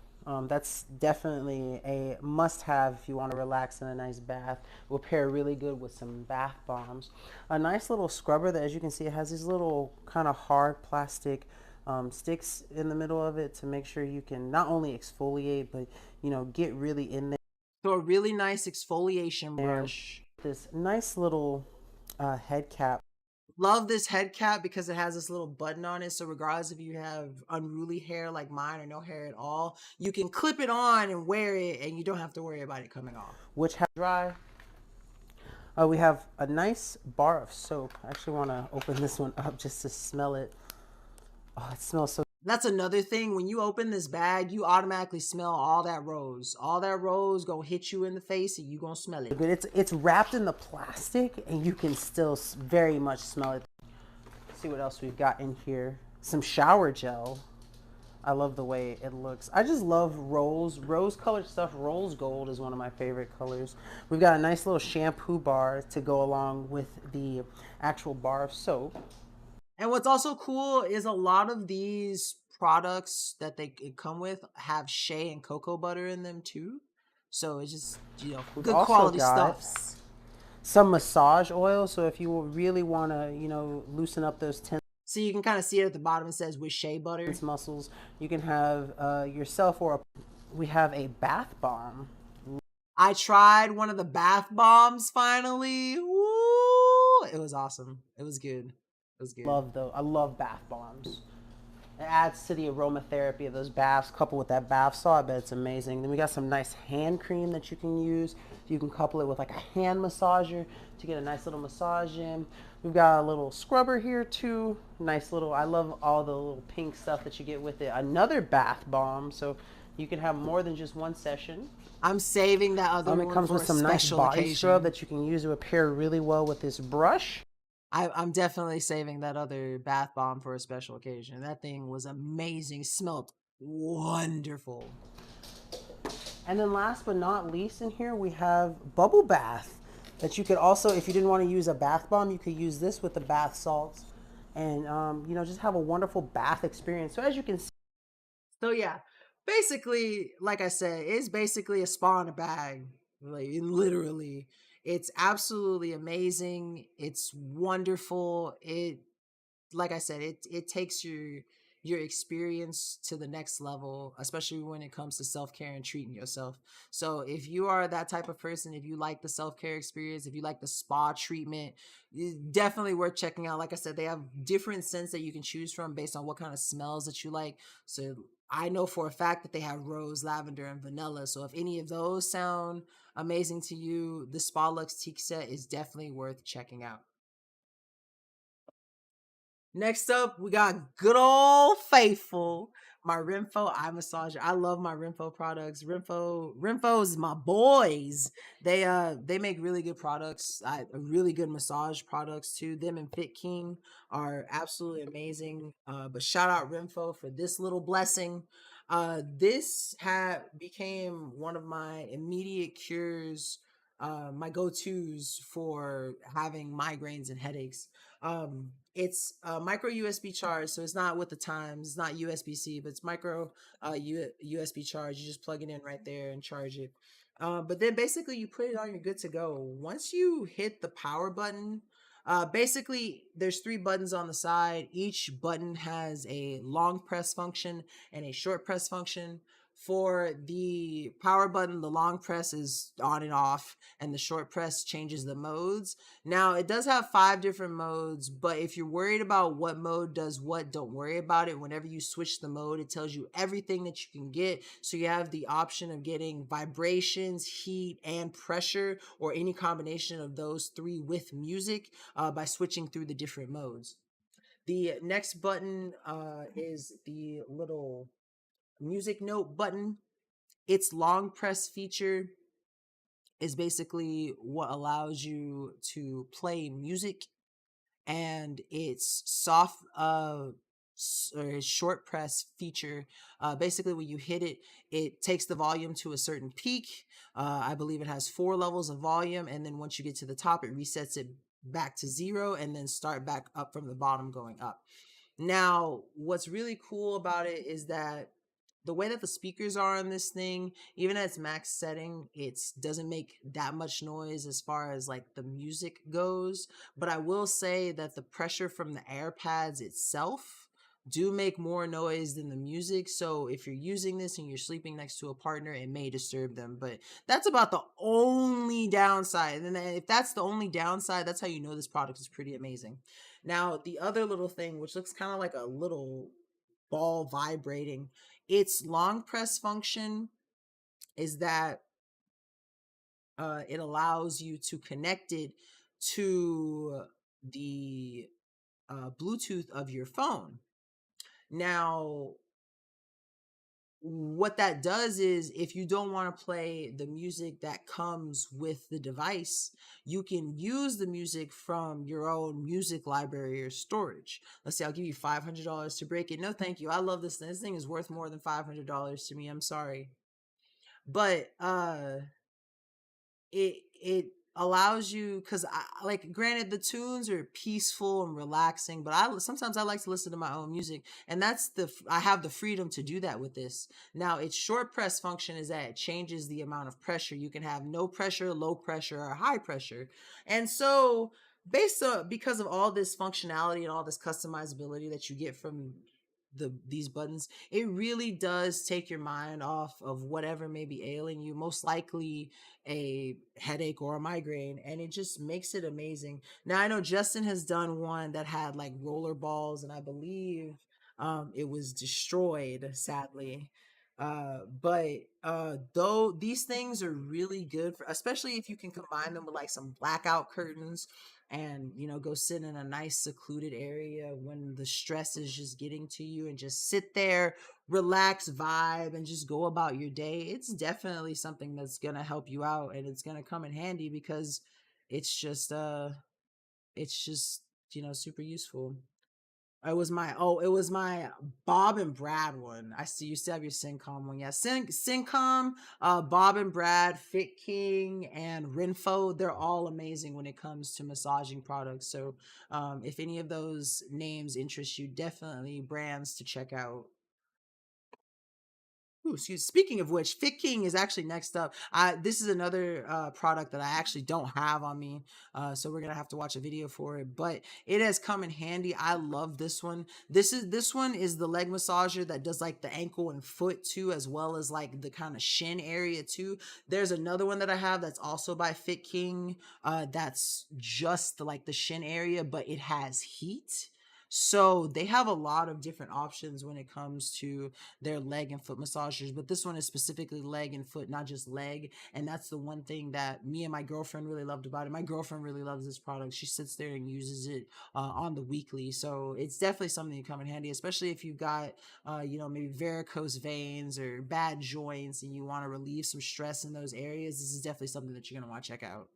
That's definitely a must-have if you want to relax in a nice bath. It will pair really good with some bath bombs. A nice little scrubber that, as you can see, it has these little kind of hard plastic sticks in the middle of it to make sure you can not only exfoliate, but get really in there. So a really nice exfoliation brush. This nice little head cap. Love this head cap because it has this little button on it. So regardless if you have unruly hair like mine or no hair at all, you can clip it on and wear it, and you don't have to worry about it coming off. Which has dry. We have a nice bar of soap. I actually want to open this one up just to smell it. Oh, it smells so. That's another thing. When you open this bag, you automatically smell all that rose. All that rose gonna hit you in the face, and you gonna smell it. It's wrapped in the plastic, and you can still very much smell it. see what else we've got in here. Some shower gel. I love the way it looks. I just love rose colored stuff. Rose gold is one of my favorite colors. We've got a nice little shampoo bar to go along with the actual bar of soap. And what's also cool is a lot of these products that they come with have shea and cocoa butter in them too. So it's just, We've good also quality got stuffs. some massage oil. So if you really want to, loosen up those tense So you can kind of see it at the bottom. It says with shea butter. muscles, you can have yourself we have a bath bomb. I tried one of the bath bombs finally. Woo! It was awesome. It was good. It was good. I love bath bombs. It adds to the aromatherapy of those baths, coupled with that bath salt. I bet it's amazing. Then we got some nice hand cream that you can use. You can couple it with like a hand massager to get a nice little massage in. We've got a little scrubber here too. Nice little, I love all the little pink stuff that you get with it. Another bath bomb, so you can have more than just one session. I'm saving that other one. It comes for with a some nice special body occasion. scrub that you can use to pair really well with this brush. I'm definitely saving that other bath bomb for a special occasion. That thing was amazing. Smelled wonderful. And then last but not least in here, we have bubble bath that you could also, if you didn't want to use a bath bomb, you could use this with the bath salts and, just have a wonderful bath experience. So as you can see. So yeah, basically, like I said, it's basically a spa in a bag. Like literally, it's absolutely amazing. It's wonderful. Like I said, it takes your experience to the next level, especially when it comes to self-care and treating yourself. So if you are that type of person, if you like the self-care experience, if you like the spa treatment, it's definitely worth checking out. Like I said, they have different scents that you can choose from based on what kind of smells that you like. So I know for a fact that they have rose, lavender, and vanilla. So if any of those sound amazing to you, the Spa Lux Teak set is definitely worth checking out. Next up, we got good old faithful, my Renpho eye massager. I love my Renpho products. Renpho's my boys. They make really good products. Really good massage products too. Them and Fit King are absolutely amazing. But shout out Renpho for this little blessing. This had became one of my immediate cures, my go-tos for having migraines and headaches. It's a micro USB charge, so it's not with the times. It's not USB-C, but it's micro USB charge. You just plug it in right there and charge it. But then basically you put it on, you're good to go. Once you hit the power button, basically there's 3 buttons on the side. Each button has a long press function and a short press function. For the power button, the long press is on and off, and the short press changes the modes. Now, it does have 5 different modes, but if you're worried about what mode does what, don't worry about it. Whenever you switch the mode, it tells you everything that you can get. So you have the option of getting vibrations, heat, and pressure, or any combination of those 3 with music by switching through the different modes. The next button is the little music note button. Its long press feature is basically what allows you to play music, and its soft or short press feature, basically when you hit it, it takes the volume to a certain peak. I believe it has 4 levels of volume, and then once you get to the top, it resets it back to 0 and then start back up from the bottom going up. Now, what's really cool about it is that the way that the speakers are on this thing, even at its max setting, it doesn't make that much noise as far as like the music goes. But I will say that the pressure from the AirPads itself do make more noise than the music. So if you're using this and you're sleeping next to a partner, it may disturb them. But that's about the only downside. And then if that's the only downside, that's how you know this product is pretty amazing. Now, the other little thing, which looks kind of like a little ball vibrating, its long press function is that it allows you to connect it to the Bluetooth of your phone. Now, what that does is, if you don't want to play the music that comes with the device, you can use the music from your own music library or storage. Let's say I'll give you $500 to break it. No, thank you. I love this thing. This thing is worth more than $500 to me. I'm sorry. But it allows you, because I like, granted, the tunes are peaceful and relaxing, but I sometimes I like to listen to my own music, and I have the freedom to do that with this. Now, its short press function is that it changes the amount of pressure. You can have no pressure, low pressure, or high pressure. And so, because of all this functionality and all this customizability that you get from these buttons, it really does take your mind off of whatever may be ailing you, most likely a headache or a migraine, and it just makes it amazing. Now, I know Justin has done one that had like roller balls, and I believe it was destroyed, sadly. But though these things are really good for, especially if you can combine them with like some blackout curtains, and go sit in a nice secluded area when the stress is just getting to you, and just sit there, relax, vibe, and just go about your day. It's definitely something that's gonna help you out, and it's gonna come in handy, because it's just super useful. It was my Bob and Brad one. I see you still have your Syncom one. Yeah, Syncom, Bob and Brad, Fit King, and Renfo. They're all amazing when it comes to massaging products. So, if any of those names interest you, definitely brands to check out. Ooh, excuse. Speaking of which, Fit King is actually next up. This is another product that I actually don't have on me, so we're gonna have to watch a video for it. But it has come in handy. I love this one. This one is the leg massager that does like the ankle and foot too, as well as like the kind of shin area too. There's another one that I have that's also by Fit King. That's just like the shin area, but it has heat. So they have a lot of different options when it comes to their leg and foot massagers, but this one is specifically leg and foot, not just leg. And that's the one thing that me and my girlfriend really loved about it. My girlfriend really loves this product. She sits there and uses it on the weekly. So it's definitely something to come in handy, especially if you've got, maybe varicose veins or bad joints, and you want to relieve some stress in those areas. This is definitely something that you're going to want to check out.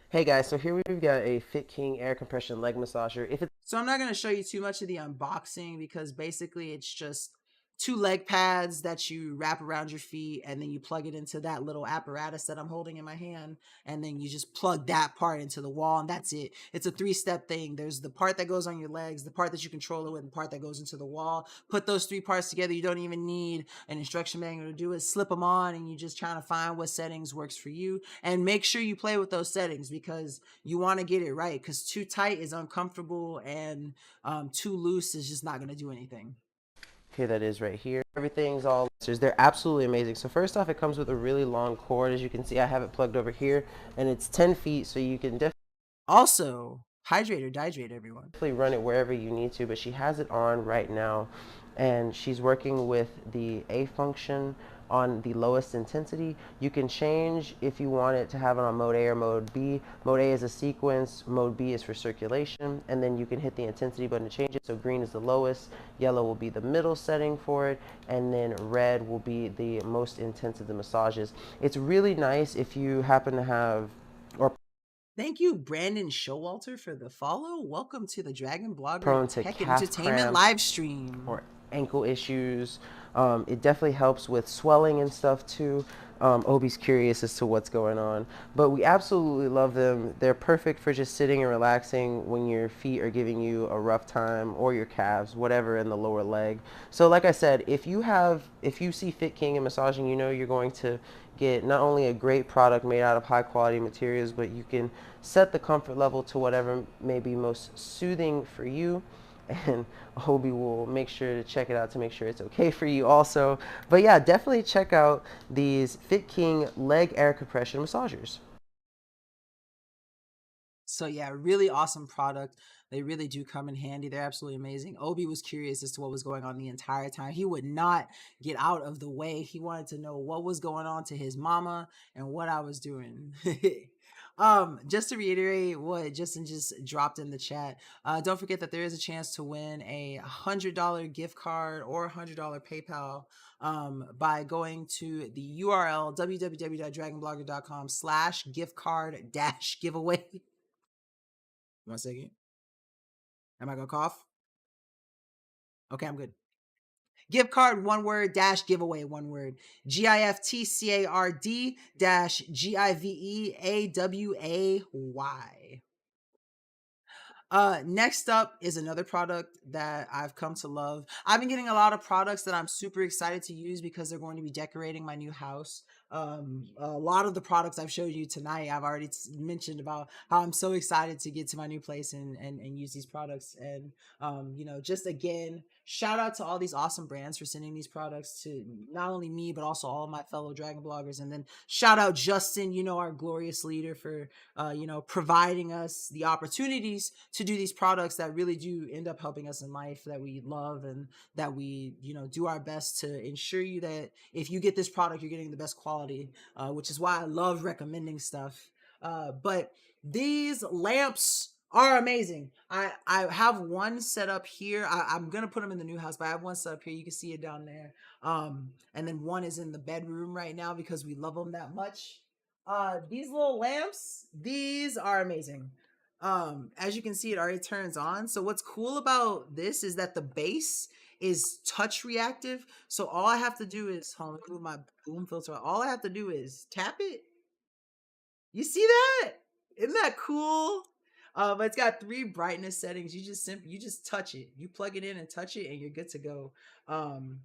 Hey guys, so here we've got a Fit King air compression leg massager. If it's So I'm not going to show you too much of the unboxing, because basically it's just two leg pads that you wrap around your feet, and then you plug it into that little apparatus that I'm holding in my hand, and then you just plug that part into the wall, and that's it. It's a three-step thing. There's the part that goes on your legs, the part that you control it with, and the part that goes into the wall. Put those three parts together. You don't even need an instruction manual to do it. Slip them on, and you just trying to find what settings works for you, and make sure you play with those settings, because you want to get it right, because too tight is uncomfortable, and too loose is just not going to do anything. here, that is right here. Everything's all lasers. They're absolutely amazing. So first off, it comes with a really long cord. As you can see, I have it plugged over here, and it's 10 feet, so you can Also, hydrate or dihydrate, everyone. definitely run it wherever you need to, but she has it on right now, and she's working with the A function on the lowest intensity. You can change if you want it to have it on mode A or mode B. Mode A is a sequence, mode B is for circulation, and then you can hit the intensity button to change it. So green is the lowest, yellow will be the middle setting for it, and then red will be the most intense of the massages. It's really nice if you happen to have, or Thank you, Brandon Showalter, for the follow. Welcome to the Dragon prone Blogger to Tech and calf Entertainment cramp live stream. or ankle issues. It definitely helps with swelling and stuff too. Obi's curious as to what's going on, but we absolutely love them. They're perfect for just sitting and relaxing when your feet are giving you a rough time, or your calves, whatever in the lower leg. So like I said, if you see Fit King and massaging, you know you're going to get not only a great product made out of high quality materials, but you can set the comfort level to whatever may be most soothing for you. And Hobie will make sure to check it out to make sure it's okay for you also. But yeah, definitely check out these Fit King leg air compression massagers. So yeah, really awesome product. They really do come in handy. They're absolutely amazing. Obi was curious as to what was going on the entire time. He would not get out of the way. He wanted to know what was going on to his mama and what I was doing. Just to reiterate what Justin just dropped in the chat, don't forget that there is a chance to win a $100 gift card or $100 PayPal by going to the URL www.dragonblogger.com/gift card dash giveaway. 1 second. Am I gonna cough? Okay, I'm good. Gift card, one word, dash giveaway, one word. GIFTCARD dash GIVEAWAY. Next up is another product that I've come to love. I've been getting a lot of products that I'm super excited to use because they're going to be decorating my new house. A lot of the products I've showed you tonight, I've already mentioned about how I'm so excited to get to my new place and use these products. And, just again, shout out to all these awesome brands for sending these products to not only me, but also all of my fellow Dragon bloggers. And then shout out Justin, our glorious leader for providing us the opportunities to do these products that really do end up helping us in life that we love and that we, do our best to ensure you that if you get this product, you're getting the best quality, which is why I love recommending stuff. But these lamps are amazing. I have one set up here. I'm gonna put them in the new house, but I have one set up here. You can see it down there. And then one is in the bedroom right now because we love them that much. These little lamps, these are amazing. As you can see, it already turns on. So what's cool about this is that the base is touch reactive. So all I have to do is hold on, move my boom filter. All I have to do is tap it. You see that? Isn't that cool? But it's got 3 brightness settings. You just touch it. You plug it in and touch it, and you're good to go. Um,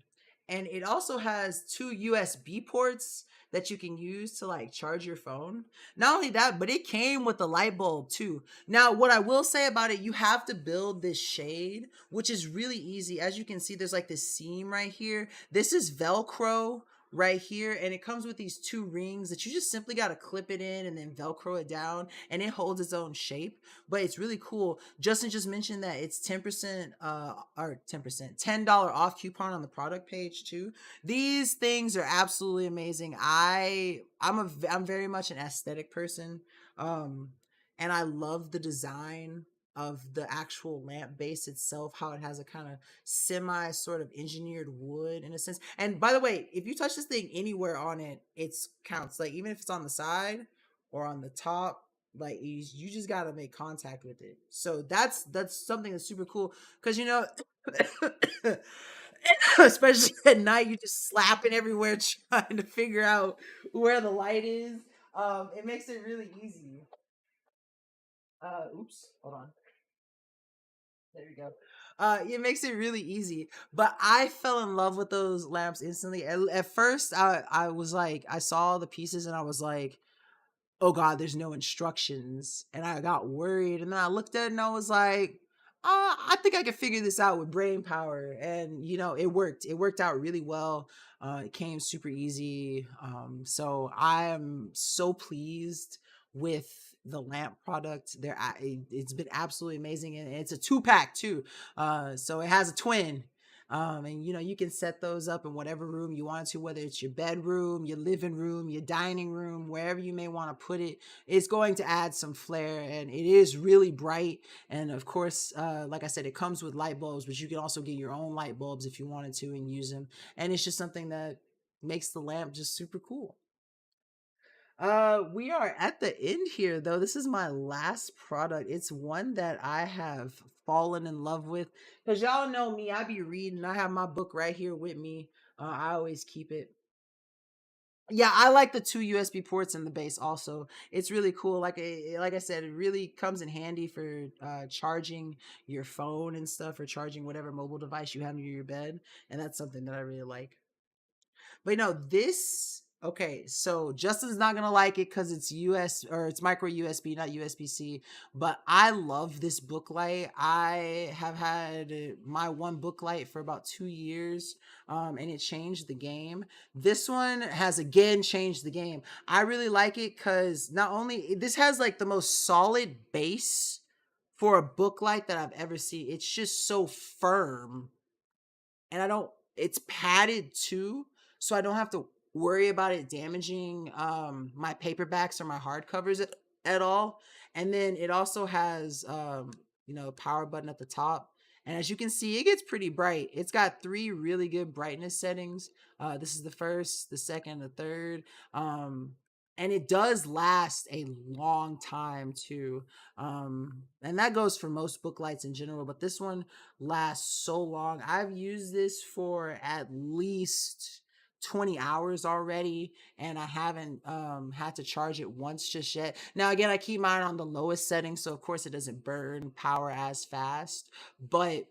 and it also has 2 USB ports that you can use to like charge your phone. Not only that, but it came with a light bulb too. Now, what I will say about it, you have to build this shade, which is really easy. As you can see, there's like this seam right here. This is Velcro right here, and it comes with these 2 rings that you just simply got to clip it in and then Velcro it down, and it holds its own shape. But it's really cool. Justin just mentioned that it's 10% or 10% $10 off coupon on the product page too. These things are absolutely amazing. I'm very much an aesthetic person, and I love the design of the actual lamp base itself, how it has a kind of semi sort of engineered wood in a sense. And by the way, if you touch this thing anywhere on it, it's counts. Like even if it's on the side or on the top, like you just got to make contact with it. So that's something that's super cool because especially at night, you just slapping everywhere trying to figure out where the light is. It makes it really easy. Oops, hold on. There you go. It makes it really easy. But I fell in love with those lamps instantly. At first, I was like, I saw the pieces and I was like, oh God, there's no instructions. And I got worried. And then I looked at it and I was like, I think I could figure this out with brain power. And, it worked. It worked out really well. It came super easy. So I am so pleased with the lamp product. It's been absolutely amazing. And it's a 2-pack too. So it has a twin. And you can set those up in whatever room you want to, whether it's your bedroom, your living room, your dining room, wherever you may want to put it. It's going to add some flair, and it is really bright. And of course, like I said, it comes with light bulbs, but you can also get your own light bulbs if you wanted to and use them. And it's just something that makes the lamp just super cool. We are at the end here though. This is my last product. It's one that I have fallen in love with because y'all know me. I be reading. I have my book right here with me. I always keep it. Yeah, I like the 2 USB ports in the base. Also, it's really cool. Like I said, it really comes in handy for charging your phone and stuff, or charging whatever mobile device you have near your bed, and that's something that I really like. But this okay, so Justin's not gonna like it because it's US or it's micro USB, not USB C. But I love this book light. I have had my one book light for about 2 years, and it changed the game. This one has again changed the game. I really like it because not only this has like the most solid base for a book light that I've ever seen. It's just so firm, and I don't it's padded too, so I don't have to worry about it damaging my paperbacks or my hardcovers. at all. And then it also has power button at the top. And as you can see, it gets pretty bright. It's got three really good brightness settings. This is the first, the second, the third. And it does last a long time too. And that goes for most book lights in general, but this one lasts so long. I've used this for at least 20 hours already, and I haven't had to charge it once just yet. Now again, I keep mine on the lowest setting, so of course it doesn't burn power as fast, but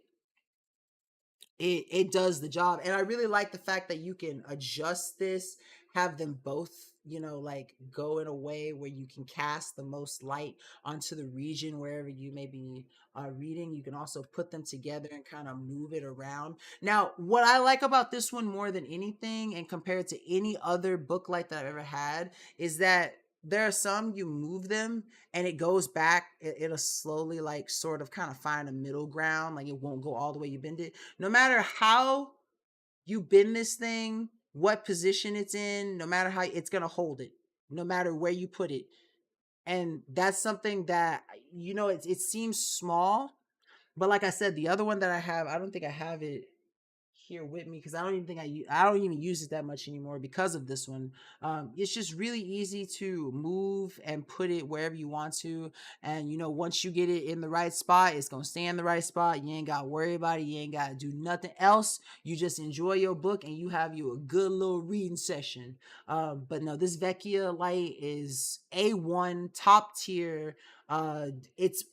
it does the job. And I really like the fact that you can adjust this, have them both, like go in a way where you can cast the most light onto the region wherever you may be reading. You can also put them together and kind of move it around. Now, what I like about this one more than anything, and compared to any other book light that I've ever had, is that there are some you move them and it goes back. It'll slowly, like, sort of kind of find a middle ground. Like, it won't go all the way you bend it. No matter how you bend this thing, what position it's in, no matter how, it's going to hold it, no matter where you put it. And that's something that, it seems small, but like I said, the other one that I have, I don't think I have it here with me because I don't even use it that much anymore because of this one. It's just really easy to move and put it wherever you want to, and once you get it in the right spot, it's gonna stay in the right spot. You ain't got to worry about it. You ain't got to do nothing else. You just enjoy your book and you have you a good little reading session. But no, this Vecchia light is A1, top tier. It's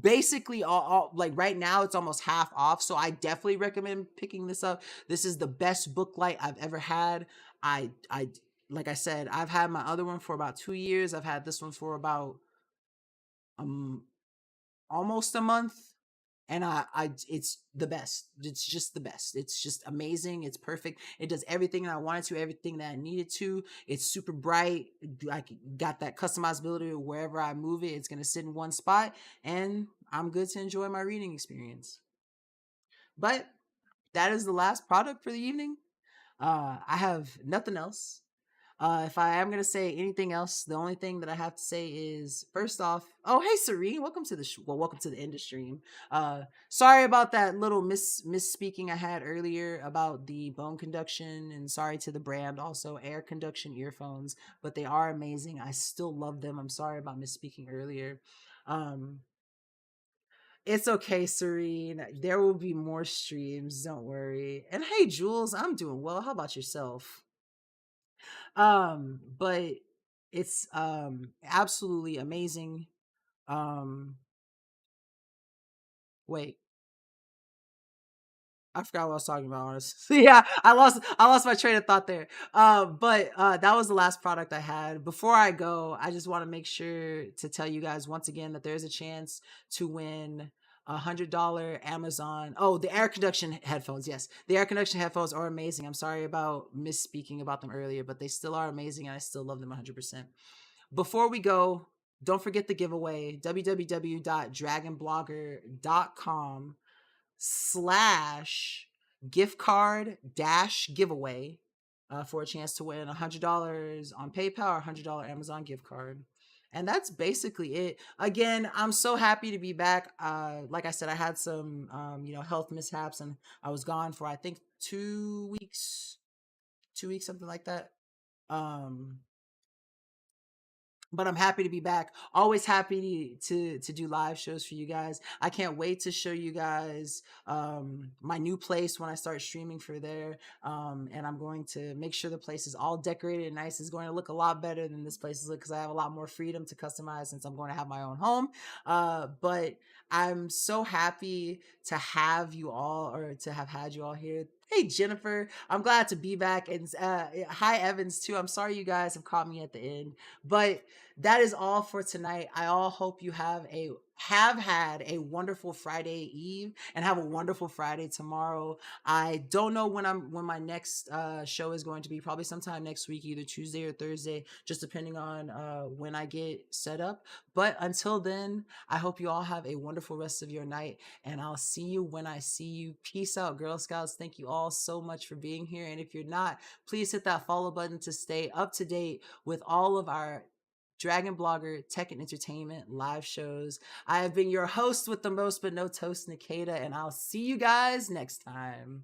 basically all, like, right now it's almost half off, so I definitely recommend picking this up. This is the best book light I've ever had. I Like I said, I've had my other one for about 2 years. I've had this one for about um almost a month, and I it's the best. It's just the best. It's just amazing. It's perfect. It does everything that I wanted to, everything that I needed to. It's super bright. I got that customizability wherever I move it. It's gonna sit in one spot, and I'm good to enjoy my reading experience. But that is the last product for the evening. I have nothing else. If I am gonna say anything else, the only thing that I have to say is, first off, oh hey Serene, welcome to the welcome to the end of stream. Sorry about that little misspeaking I had earlier about the bone conduction, and sorry to the brand also, air conduction earphones, but they are amazing. I still love them. I'm sorry about misspeaking earlier. Um, it's okay, Serene. There will be more streams. Don't worry. And hey, Jules, I'm doing well. How about yourself? But it's absolutely amazing. Um, Wait, I forgot what I was talking about, honestly. Yeah, I lost my train of thought there. But that was the last product I had. Before I go, I just want to make sure to tell you guys once again that there's a chance to win $100 Amazon. Oh, the air conduction headphones. Yes, the air conduction headphones are amazing. I'm sorry about misspeaking about them earlier, but they still are amazing, and I still love them 100%. Before we go, don't forget the giveaway, www.dragonblogger.com/gift card dash giveaway, for a chance to win $100 on PayPal or $100 Amazon gift card. And that's basically it. Again, I'm so happy to be back. Like I said, I had some health mishaps, and I was gone for, I think, 2 weeks, 2 weeks, something like that. Um, but I'm happy to be back. Always happy to do live shows for you guys. I can't wait to show you guys my new place when I start streaming for there. And I'm going to make sure the place is all decorated and nice. It's going to look a lot better than this place is, because I have a lot more freedom to customize since I'm going to have my own home. But I'm so happy to have you all, or to have had you all here. Hey Jennifer, I'm glad to be back. And hi Evans too. I'm sorry you guys have caught me at the end, but that is all for tonight. I all hope you have had a wonderful Friday Eve, and have a wonderful Friday tomorrow. I don't know when my next show is going to be. Probably sometime next week, either Tuesday or Thursday, just depending on when I get set up. But until then, I hope you all have a wonderful rest of your night, and I'll see you when I see you. Peace out, Girl Scouts. Thank you all so much for being here. And if you're not, please hit that follow button to stay up to date with all of our Dragon Blogger, Tech and Entertainment, live shows. I have been your host with the most but no toast, Nkda, and I'll see you guys next time.